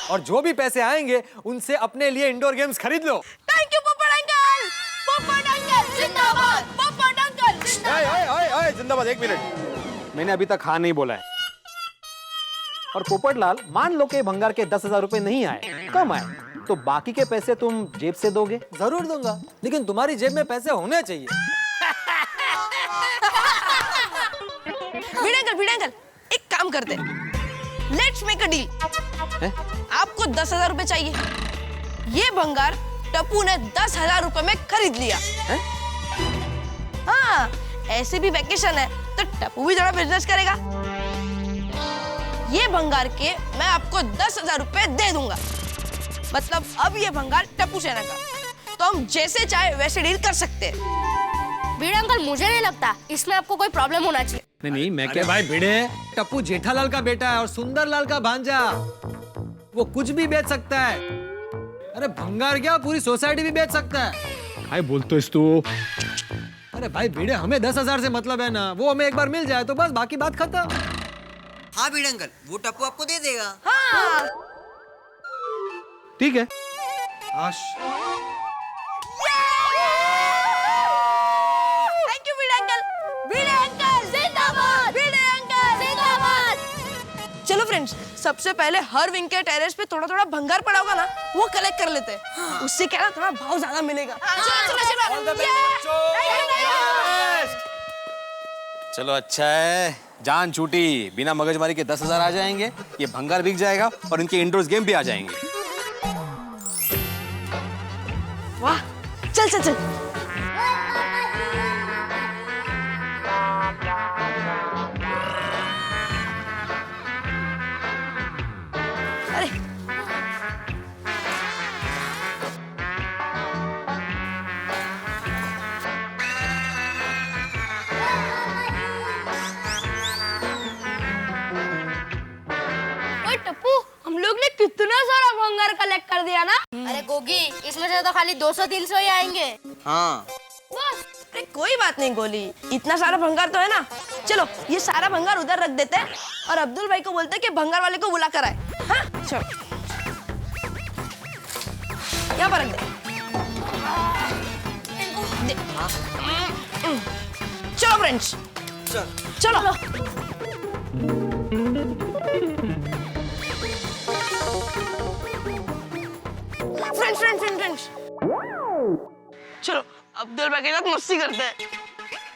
और जो भी पैसे आएंगे उनसे अपने लिए इंडोर गेम्स खरीद लो। थैंक यू पोपट अंकल। पोपट अंकल जिंदाबाद, पोपट अंकल जिंदाबाद। जिंदाबाद। 1 मिनट, मैंने अभी तक हाँ नहीं बोला है। और पोपटलाल, मान लो कि भंगार के 10,000 रुपए नहीं आए, कम आए, तो बाकी के पैसे तुम जेब से दोगे? जरूर दूंगा, लेकिन तुम्हारी जेब में पैसे होने चाहिए। भिड़े अंकल, एक काम करते हैं, लेट्स मेक अ डील। आपको 10,000 रुपए चाहिए, ये भंगार टप्पू ने 10,000 रुपए में खरीद लिया। हाँ, ऐसे भी वैकेशन है तो टप्पू भी थोड़ा बिजनेस करेगा। ये भंगार के मैं आपको 10,000 रुपए दे दूंगा। मतलब अब ये भंगार टप्पू सेना का, तो हम जैसे चाहे वैसे डील कर सकते हैं। भिड़े अंकल, मुझे नहीं लगता इसमें आपको कोई प्रॉब्लम होना चाहिए। नहीं, मैं क्या भाई भिड़े, टप्पू जेठालाल का बेटा है और सुंदरलाल का भांजा, वो कुछ भी बेच सकता है। अरे भंगार क्या, पूरी सोसाइटी भी बेच सकता है। भाई बोल तो इस तू। अरे भाई भिड़े, हमें 10,000 से मतलब है ना, वो हमें एक बार मिल जाए तो बस, बाकी बात खत्म। हाँ भिड़े अंकल, वो टप्पू आपको दे देगा। हाँ। ठीक है। आश, thank you Bhide uncle. Bhide uncle जिंदाबाद, भिड़े अंकल जिंदाबाद। चलो फ्रेंड्स, सबसे पहले हर विंग के टेरेस पे थोड़ा थोड़ा भंगार पड़ा होगा ना, वो कलेक्ट कर लेते हैं। उससे क्या ना, थोड़ा भाव ज्यादा मिलेगा। चलो अच्छा है, जान छूटी, बिना मगजमारी के 10,000 आ जाएंगे, ये भंगार बिक जाएगा और इनके इंडोर्स गेम भी आ जाएंगे। वाह, चल। अरे टप्पू, हम लोग ने कितना सारा भंगार कलेक्ट कर दिया ना। अरे गोगी, इसमें से तो खाली 200-300 ही आएंगे। हाँ बस, अरे कोई बात नहीं गोली, इतना सारा भंगार तो है ना। चलो ये सारा भंगार उधर रख देते हैं और अब्दुल भाई को बोलते हैं कि भंगार वाले को बुला कर आए। हाँ चलो, यहाँ पर रख दे। चलो फ्रेंड्स, चलो। फ्रेंड्स, चलो अब्दुल भाई के साथ मस्ती करते हैं।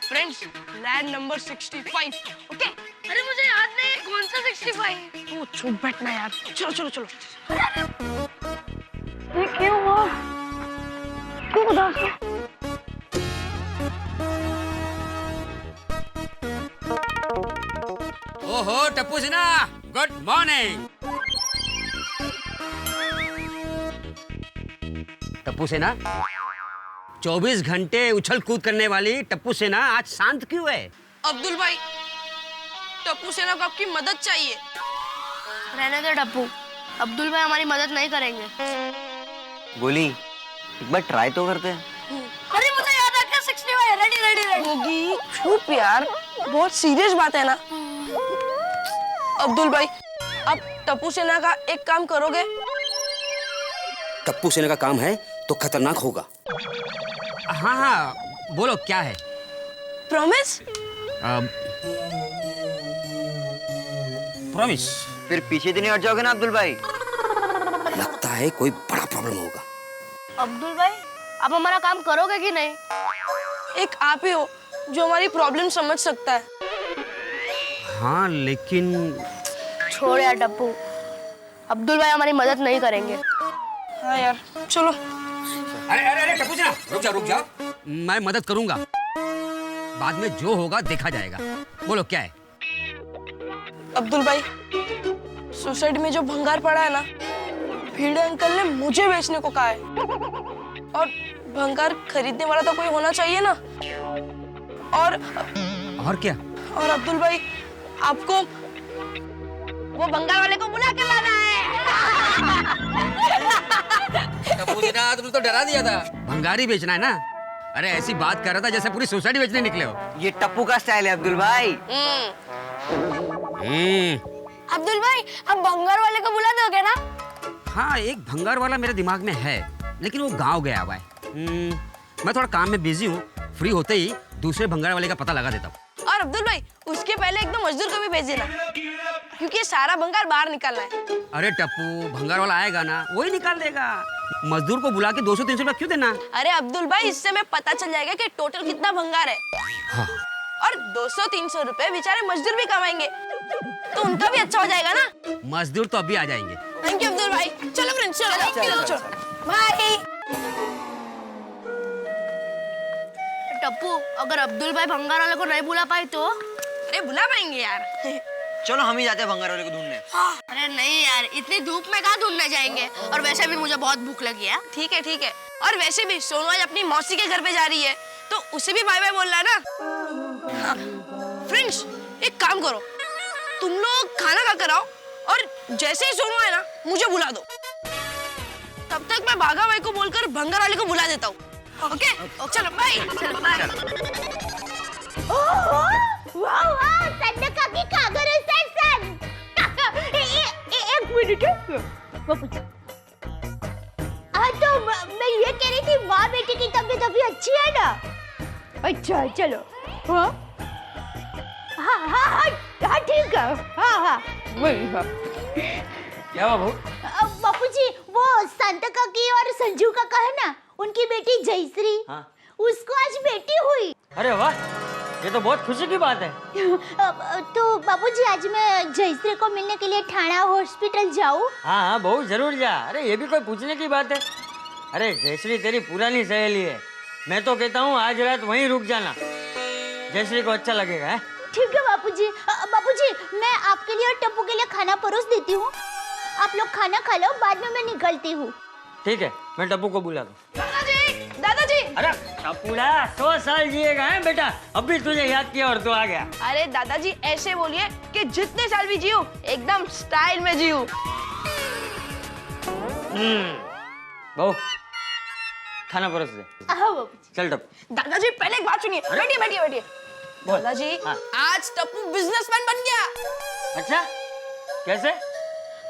Friends, land number 65, okay? अरे मुझे याद नहीं। कौन सा 65? तू चुप बैठना यार। चलो चलो चलो। ये क्यों हुआ? क्यों उदास हो? ओहो टप्पू सिन्हा, गुड मॉर्निंग। टप्पू सिन्हा, 24 घंटे उछल कूद करने वाली टप्पू सिन्हा आज शांत क्यों है? अब्दुल भाई, टप्पू सेना को आपकी मदद चाहिए। रहने दे टप्पू, अब्दुल भाई हमारी मदद नहीं करेंगे। गोली एक बार ट्राई तो करते हैं। अरे मुझे याद आ गया 65। Ready ready ready. गोगी चुप यार, बहुत सीरियस बात है ना। अब्दुल भाई, आप टप्पू सेना का एक काम करोगे? टप्पू सिन्हा का काम है तो खतरनाक होगा। हाँ हाँ, बोलो क्या है? प्रॉमिस? प्रॉमिस। फिर पीछे तो नहीं हट जाओगे ना अब्दुल भाई? लगता है कोई बड़ा प्रॉब्लम होगा। अब्दुल भाई, आप हमारा काम करोगे कि नहीं? एक आप ही हो जो हमारी प्रॉब्लम समझ सकता है। हाँ लेकिन छोड़ यार टप्पू, अब्दुल भाई हमारी मदद नहीं करेंगे। हाँ यार, चलो। अरे अरे अरे टप्पू सिन्हा, रुक जा। मैं मदद करूंगा, बाद में जो होगा देखा जाएगा। बोलो क्या है? अब्दुल भाई, सोसाइटी में जो भंगार पड़ा है ना, भीड़े अंकल ने मुझे बेचने को कहा है। और भंगार खरीदने वाला तो कोई होना चाहिए ना। और क्या? और अब्दुल भाई, आपको वो भंगार वाले को बुला के लाना है। टप्पू सिन्हा, तुमने तो डरा दिया था। भंगारी बेचना है ना? अरे ऐसी बात कर रहा था जैसे पूरी सोसाइटी बेचने निकले हो। ये टप्पू का स्टाइल है अब्दुल भाई। अब्दुल भाई, अब भंगार वाले को बुला दोगे ना? हाँ, एक भंगार वाला मेरे दिमाग में है, लेकिन वो गांव गया हुआ है। मैं थोड़ा काम में बिजी हूँ, फ्री होते ही दूसरे भंगार वाले का पता लगा देता हूँ। और अब्दुल भाई, उसके पहले एकदम मजदूर को भी भेज देना, क्योंकि सारा भंगार बाहर निकालना है। अरे टप्पू, भंगार वाला आएगा ना, वही निकाल देगा। मजदूर को बुला के 200-300 रुपया क्यों देना? अरे अब्दुल भाई, इससे हमें पता चल जाएगा कि टोटल कितना भंगार है। हाँ। और 200-300 रुपए बेचारे मजदूर भी कमाएंगे, तो उनका भी अच्छा हो जाएगा ना। मजदूर तो अभी आ जाएंगे। थैंक यू अब्दुल भाई। चलो फ्रेंड्स, चलो। बाय। टप्पू, अगर अब्दुल भाई भंगार वाले को नहीं बुला पाए तो? अरे बुला पाएंगे यार। चलो हम ही जाते हैं भंगार वाले को ढूंढने। अरे नहीं यार, इतनी धूप में कहाँ ढूंढने जाएंगे? और वैसे भी मुझे बहुत भूख लगी है। ठीक है। और वैसे भी सोनू आज अपनी मौसी के घर पे जा रही है, तो उसे भी बाय बाय बोलना है ना। हाँ। फ्रेंड्स, एक काम करो, तुम लोग खाना खा कर आओ, और जैसे ही सोनू आए ना, मुझे बुला दो। तब तक मैं भागा भाई को बोलकर भंगार वाले को बुला देता हूँ। ओके? चलो बाय। चलो बाय। वाह वाह, संडका की कागर सेशन। एक मिनट बापू। हाँ, तो मैं ये कह रही थी, माँ बेटी की तबीयत अभी अच्छी है ना? अच्छा, चलो। हाँ, ठीक है। हाँ। क्या बाबू? बापूजी, वो संता काकी और संजू काका है ना, उनकी बेटी जयश्री, उसको आज बेटी हुई। अरे वाह, ये तो बहुत खुशी की बात है। तो बापूजी, आज मैं जयश्री को मिलने के लिए ठाणा हॉस्पिटल जाऊँ? हाँ, बहुत जरूर जा। अरे ये भी कोई पूछने की बात है? अरे जयश्री तेरी पुरानी सहेली है, मैं तो कहता हूँ आज रात वहीं रुक जाना, जयश्री को अच्छा लगेगा। है? ठीक है बापूजी। बापूजी, मैं आपके लिए और टप्पू के लिए खाना परोस देती हूँ, आप लोग खाना खा लो, बाद में मैं निकलती हूँ। ठीक है, मैं टप्पू को बुला दूँ। दादाजी। अरे टप्पूड़ा 100 साल जिएगा है बेटा, अभी तुझे याद किया और तू आ गया। अरे दादाजी, ऐसे बोलिए कि जितने साल भी जियो, एकदम स्टाइल में जियो। बहू, खाना परोस दे। चल टप्पू। दादाजी, पहले एक बात सुनिए। बैठिए। दादाजी, आज टप्पू बिजनेसमैन बन गया। अच्छा, कैसे?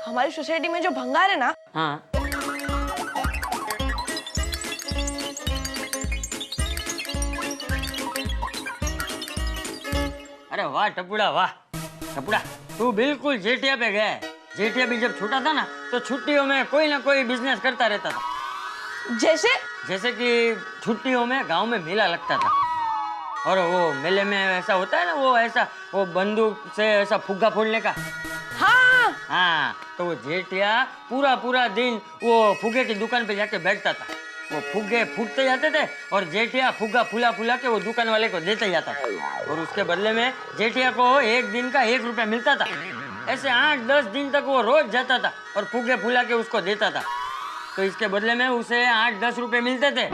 हमारी सोसाइटी में जो भंगार है ना, हाँ। अरे वाह टप्पूड़ा, वाह टप्पूड़ा, तू बिल्कुल जेठिया पे गया है। जेठिया भी जब छोटा था ना, तो छुट्टियों में कोई ना कोई बिजनेस करता रहता था। जैसे कि छुट्टियों में गांव में मेला लगता था, और वो मेले में ऐसा होता है ना, वो ऐसा वो बंदूक से ऐसा फुग्गा फोड़ने का। हाँ हाँ, तो वो जेठिया पूरा पूरा दिन वो फुग्गे की दुकान पे जाके बैठता था। वो फुग्गे फूटते जाते थे और जेठिया फुग्गा फुला फुला के वो दुकान वाले को देते जाता था, और उसके बदले में जेठिया को एक दिन का 1 रुपया मिलता था। ऐसे 8-10 दिन तक वो रोज जाता था और फुग्गे फुला के उसको देता था, तो इसके बदले में उसे 8-10 रुपए मिलते थे।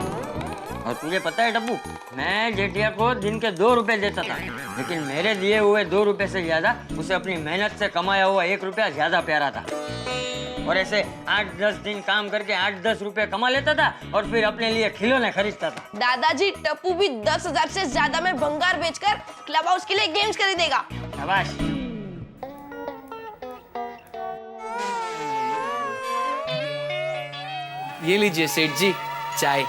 और तुझे पता है टप्पू, मैं जेठिया को दिन के 2 रुपए देता था, लेकिन मेरे दिए हुए 2 रुपए से ज्यादा उसे अपनी मेहनत से कमाया हुआ 1 रुपया ज्यादा प्यारा था। और ऐसे 8-10 दिन काम करके 8-10 रुपए कमा लेता था और फिर अपने लिए खिलौने खरीदता था। दादाजी, टप्पू भी 10,000 से ज्यादा में भंगार बेचकर क्लब हाउस के लिए गेम्स खरीदेगा। शाबाश। ये लीजिए सेठ जी चाय।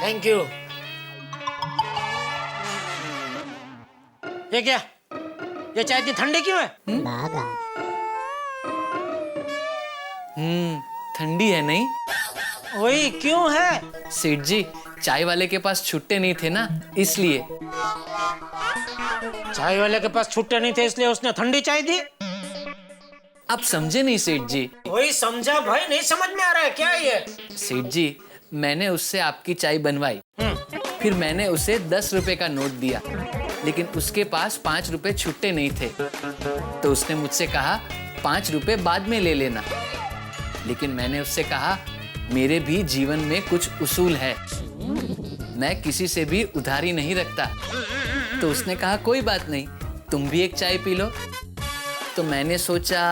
Thank you. ये क्या, ये चाय इतनी ठंडी क्यों है? ठंडी है नहीं? वही क्यों है? सेठ जी चाय वाले के पास छुट्टे नहीं थे ना, इसलिए। चाय वाले के पास छुट्टे नहीं थे इसलिए उसने ठंडी चाय दी? आप समझे नहीं सेठ जी। वही समझा भाई, नहीं समझ में आ रहा है क्या ये? सेठ जी मैंने उससे आपकी चाय बनवाई, फिर मैंने उसे 10 रुपए का नोट दिया, लेकिन उसके पास 5 रुपए छुट्टे नहीं थे, तो उसने मुझसे कहा 5 रुपए बाद में ले लेना। लेकिन मैंने उससे कहा मेरे भी जीवन में कुछ उसूल है, मैं किसी से भी उधारी नहीं रखता। तो उसने कहा कोई बात नहीं, तुम भी एक चाय पी लो। तो मैंने सोचा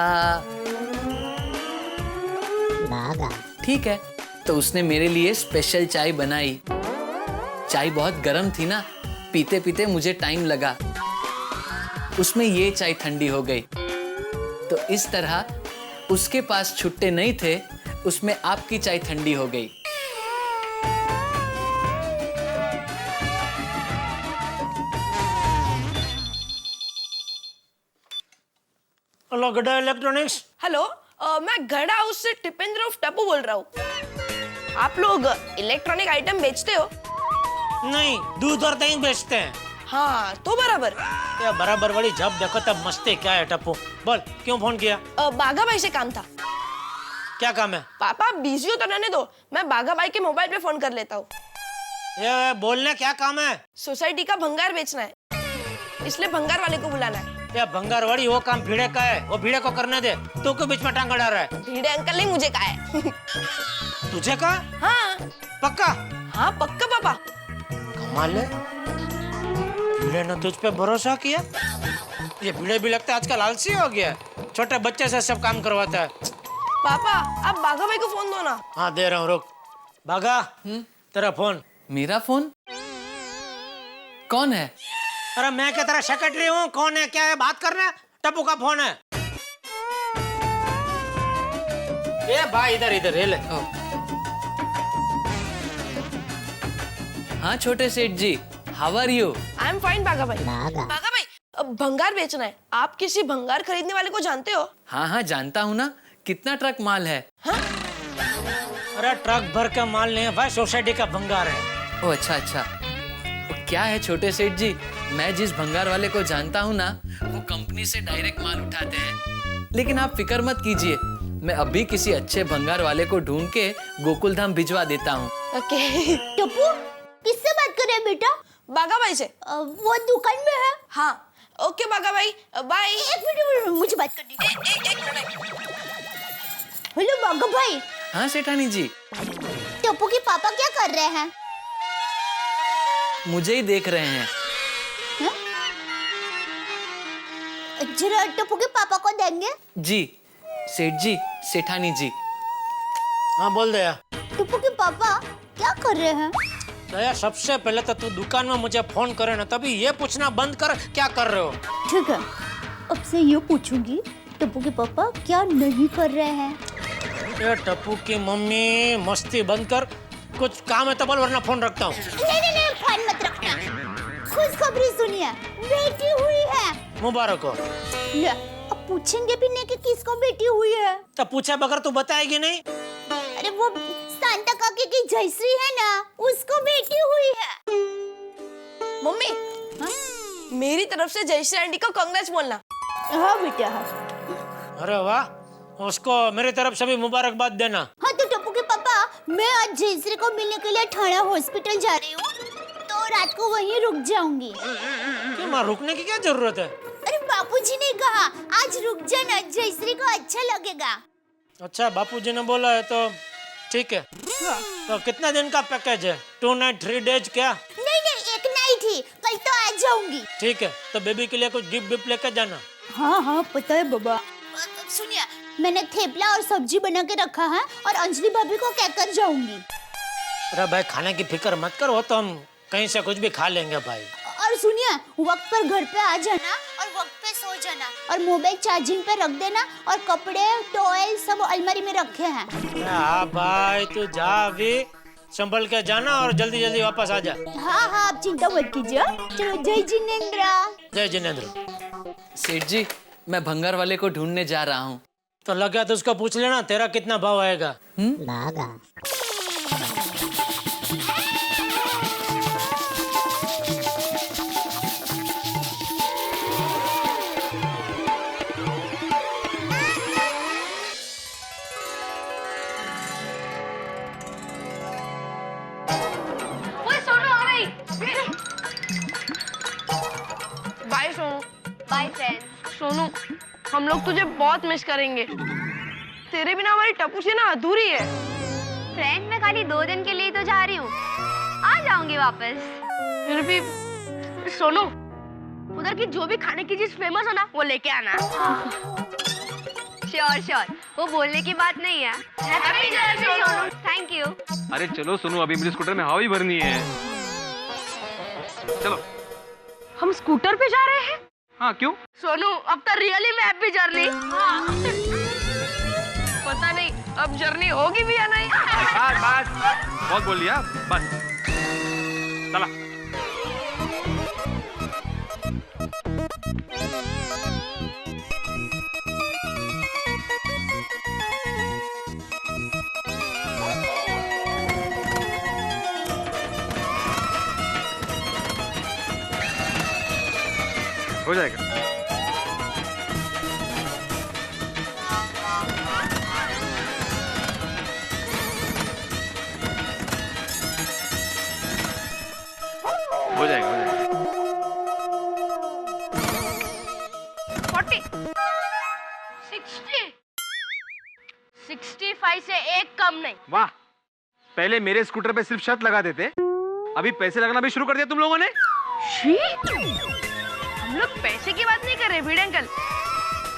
ठीक है, तो उसने मेरे लिए स्पेशल चाय बनाई। चाय बहुत गर्म थी ना, पीते पीते मुझे टाइम लगा, उसमें ये चाय ठंडी हो गई। तो इस तरह उसके पास छुट्टे नहीं थे, उसमें आपकी चाय ठंडी हो गई। हेलो गड़ा इलेक्ट्रॉनिक्स। हेलो, मैं गड़ा हाउस से टिपेंद्र उर्फ टप्पू बोल रहा हूँ। आप लोग इलेक्ट्रॉनिक आइटम बेचते हो? नहीं, दूध और दही बेचते हैं। हाँ तो बराबर। ये बराबर वाली जब देखो तब मस्ती क्या है टप्पू? बोल क्यों फोन किया? बाघा भाई से काम था। क्या काम है? पापा बिजी हो तो रहने दो, मैं बाघा भाई के मोबाइल पे फोन कर लेता हूँ। ये बोलने क्या काम है? सोसाइटी का भंगार बेचना है, इसलिए भंगार वाले को बुलाना है। ये भंगार वाली वो काम भीड़े का है, वो भीड़े को करने दे, तू क्यों बीच में टांग अड़ा रहा है? भीड़े अंकल ने मुझे कहा है। तुझे कहा? हाँ पक्का? हाँ पक्का पापा। कमाल है, भीड़े ने तुझ पे भरोसा किया। ये भीड़े भी लगता है आजकल आलसी हो गया, छोटे बच्चे से सब काम करवाता है। पापा आप बाघा भाई को फोन दो ना। हाँ दे रहा हूँ, रुक। बाघा तेरा फोन। मेरा फोन? कौन है? अरे मैं क्या तेरा सेक्रेटरी हूँ? कौन है क्या है बात करना? टप्पू का फोन है। ये भाई इधर इधर ले। हाँ छोटे सेठ जी, how are you? I am fine Bagha भाई। बाघा भाई, अब भंगार बेचना है, आप किसी भंगार खरीदने वाले को जानते हो? हाँ हाँ जानता हूँ ना। कितना ट्रक माल है? हाँ? अरे ट्रक भर का माल नहीं है भाई, सोसाइटी का भंगार है। ओ अच्छा अच्छा। क्या है छोटे सेठ जी, मैं जिस भंगार वाले को जानता हूँ ना, वो कंपनी से डायरेक्ट माल उठाते हैं। लेकिन आप फिक्र मत कीजिए, मैं अभी किसी अच्छे भंगार वाले को ढूंढ के गोकुल धाम भिजवा देता हूँ। ओके। टप्पू किससे बात कर रहे हैं बेटा? बाघा भाई से। वो दुकान में है। हाँ ओके बाघा भाई, बाय। एक मिनट मुझे बात करनी है। एक मिनट। हेलो बाघा भाई। हाँ सेठानी जी। टप्पू के पापा क्या कर रहे हैं? मुझे ही देख रहे हैं। जरा टप्पू के पापा को देंगे? जी सेठ जी, सेठानी जी। हाँ बोल दया। टप्पू के पापा क्या कर रहे हैं? दया सबसे पहले तो तू दुकान में मुझे फोन करे ना, तभी ये पूछना बंद कर क्या कर रहे हो। ठीक है, अब से ये पूछूंगी टप्पू के पापा क्या नहीं कर रहे हैं। ये टप्पू की मम्मी मस्ती बंद कर, कुछ काम है तो बोल वरना फोन रखता हूँ। नहीं फोन मत रखना। खुशखबरी सुनिए, बेटी हुई है। मुबारक हो। ले, अब पूछेंगे भी नहीं कि किसको बेटी हुई है। तो पूछा बगैर तू बताएगी नहीं? अरे वो सांता काकी की जयश्री है ना, उसको बेटी हुई है। मम्मी मेरी तरफ से जयश्री आंटी को कांग्रेस बोलना। हाँ बेटा हाँ। अरे वाह, उसको मेरी तरफ से भी मुबारकबाद देना। हाँ तो टप्पू के पापा, मैं आज जयश्री को मिलने के लिए ठाणा हॉस्पिटल जा रही हूँ, तो रात को वहीं रुक जाऊंगी। क्यों माँ, रुकने की क्या जरूरत है? अरे बापूजी ने कहा आज रुक जाना, जयश्री को अच्छा लगेगा। अच्छा, बापूजी ने बोला है तो ठीक है। तो कितना दिन का पैकेज है? 2 नाइट 3 डेज क्या? नहीं नहीं, एक नाइट ही, कल तो आ जाऊंगी। ठीक है, तो बेबी के लिए कुछ गिफ्ट विफ्ट लेकर जाना। हाँ हाँ पता है बाबा। सुनिए, मैंने थेपला और सब्जी बना के रखा है और अंजलि भाभी को कहकर जाऊंगी। अरे भाई, खाने की फिक्र मत करो, तो हम कहीं से कुछ भी खा लेंगे भाई। और सुनिए, वक्त पर घर पे आ जाना और वक्त पे सो जाना, और मोबाइल चार्जिंग पे रख देना, और कपड़े टॉयल सब अलमारी में रखे हैं। हाँ भाई, तू जा अभी, संभल के जाना और जल्दी जल्दी वापस आ जा। हाँ हाँ, आप चिंता मत कीजिए। चलो, जय जिनेंद्र। जय जिनेंद्र। सेठ जी, मैं भंगार वाले को ढूंढने जा रहा हूँ। तो लगा तो उसको पूछ लेना तेरा कितना भाव आएगा। Bye Sonu. Bye friend. Sonu, हम लोग तुझे बहुत मिस करेंगे। तेरे बिना हमारी टप्पू सी ना अधूरी है। फ्रेंड, मैं खाली 2 दिन के लिए तो जा रही हूँ, आ जाऊंगी वापस। फिर भी सोनू, उधर की जो भी खाने की चीज फेमस है ना, वो लेके आना। श्योर श्योर, वो बोलने की बात नहीं है। Happy journey Sonu. Thank you. अरे चलो सुनो, अभी मुझे स्कूटर में हवा भी भरनी है। चलो। हम स्कूटर पे जा रहे हैं? हाँ, क्यों? सोनू, अब तो रियली में हैप्पी जर्नी। पता नहीं अब जर्नी होगी भी या नहीं। बस बहुत बोल लिया, बस चला। हो जाएगा। हो जाएगा, हो जाएगा। 40, 60, 65 से एक कम नहीं। वाह, पहले मेरे स्कूटर पे सिर्फ शर्त लगा देते, अभी पैसे लगाना भी शुरू कर दिया तुम लोगों ने। हम लोग पैसे की बात नहीं कर रहे भिड़े अंकल,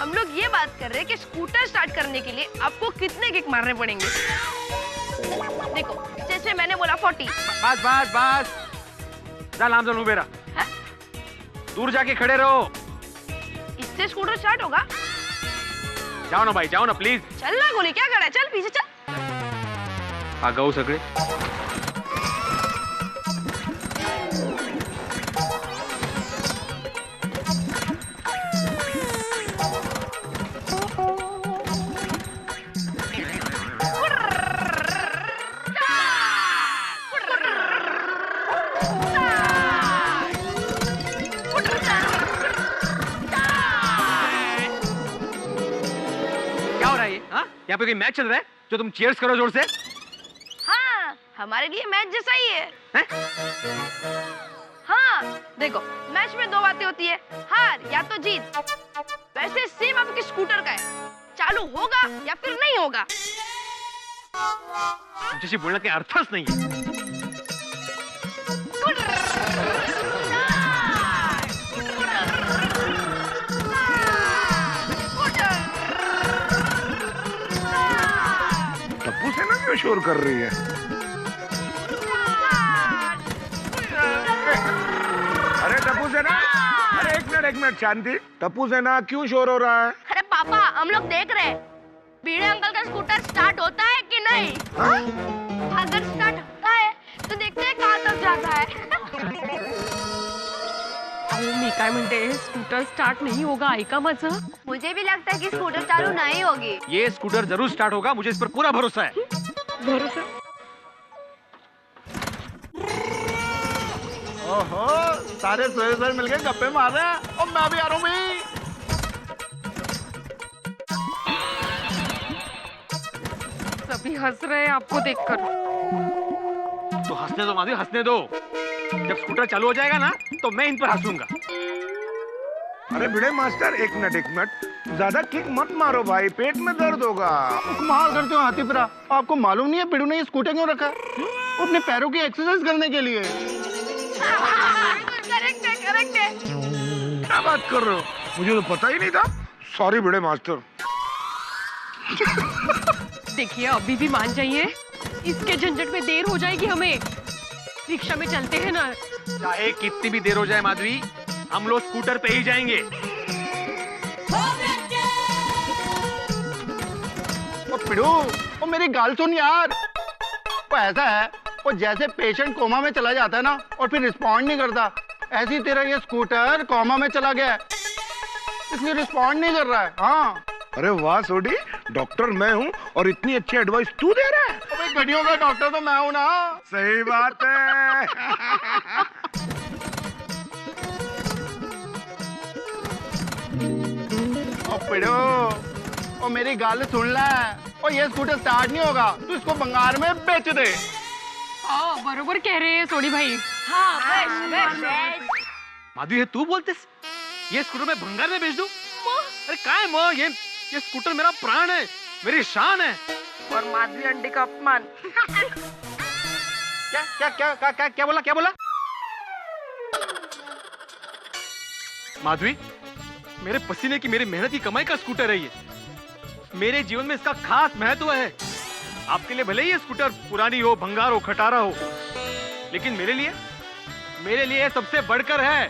हम लोग ये बात कर रहे हैं कि स्कूटर स्टार्ट करने के लिए आपको कितने किक मारने पड़ेंगे। देखो, जैसे मैंने बोला 40। बस बस बस, जा लाम जन उबेरा, दूर जाके खड़े रहो। इससे स्कूटर स्टार्ट होगा? जाओ ना भाई, जाओ ना प्लीज। चल ना गोली, क्या खड़ा है, चल पीछे चल। आ गओ सगळे। यहाँ पे कोई मैच चल रहा है जो तुम चीयर्स करो जोर से? हाँ, हमारे लिए मैच जैसा ही है? हाँ, देखो, मैच में 2 बातें होती है, हार या तो जीत। वैसे सेम आपके स्कूटर का है, चालू होगा या फिर नहीं होगा। जैसे बोलना के अर्थस नहीं है। टप्पू से ना क्यों शोर कर रही है? अरे टप्पू से ना, अरे एक मिनट शांति। टप्पू से ना क्यों शोर हो रहा है? अरे पापा, हम लोग देख रहे हैं बीड़े अंकल का स्कूटर स्टार्ट होता है कि नहीं। अगर स्टार्ट होता है तो देखते हैं कहाँ तक जाता है। मी काय म्हणते, स्कूटर स्टार्ट नहीं होगा, ऐका माझं? मुझे भी लगता है कि स्कूटर चालू नहीं होगी। ये स्कूटर जरूर स्टार्ट होगा, मुझे इस पर पूरा भरोसा है। भरोसा? ओहो, सारे सोए मिलके गप्पे मार रहे हैं और मैं भी आ रहा हूँ भाई। सभी हंस रहे हैं आपको देखकर। तो हंसने दो माधवी, हंसने दो। जब स्कूटर चालू हो जाएगा ना तो मैं इन पर हंसूंगा। अरे भिड़े मास्टर, एक मिनट, ज्यादा किक मत मारो भाई, पेट में दर्द होगा। कमाल करते हो हाथी पिरा, आपको मालूम नहीं है पिड़ू ने ये स्कूटर क्यों रखा? वो अपने पैरों की एक्सरसाइज करने के लिए। करेक्ट है। क्या बात कर रहे हो? मुझे तो पता ही नहीं था। सॉरी भिड़े मास्टर। देखिए अभी भी मान जाइए, इसके झंझट में देर हो जाएगी हमें। रिक्शा में चलते हैं ना। चाहे कितनी भी देर हो जाए माधवी, हम लोग स्कूटर पे ही जाएंगे। ओ पिड़ू, ओ मेरी गाल सुन यार। वो ऐसा है, वो जैसे पेशेंट कोमा में चला जाता है ना और फिर रिस्पॉन्ड नहीं करता, ऐसी तेरा ये स्कूटर कोमा में चला गया है, इसलिए रिस्पॉन्ड नहीं कर रहा है। हाँ। अरे वाह सोडी, डॉक्टर मैं हूँ और इतनी अच्छी एडवाइस तू दे रहा है। भाई घड़ियों का डॉक्टर तो मैं हूँ ना। सही बात है। ओ पिड़ो, ओ मेरी गाल सुन ले। ओ ये स्कूटर स्टार्ट नहीं होगा, तू इसको बंगार में बेच दे। हाँ बरोबर कह रहे हैं सोडी भाई। हाँ बस। माधवी है तू बोलते ये स्कूटर मैं भंगार में बेच दूं? अरे क्या है माँ, ये स्कूटर मेरा प्राण है, मेरी शान है। और माधवी आंटी का अपमान। क्या बोला? माधवी, मेरे पसीने की, मेरी मेहनत की कमाई का स्कूटर है ये। मेरे जीवन में इसका खास महत्व है। आपके लिए भले ही ये स्कूटर पुरानी हो, भंगार हो, खटारा हो, लेकिन मेरे लिए सबसे बढ़कर है।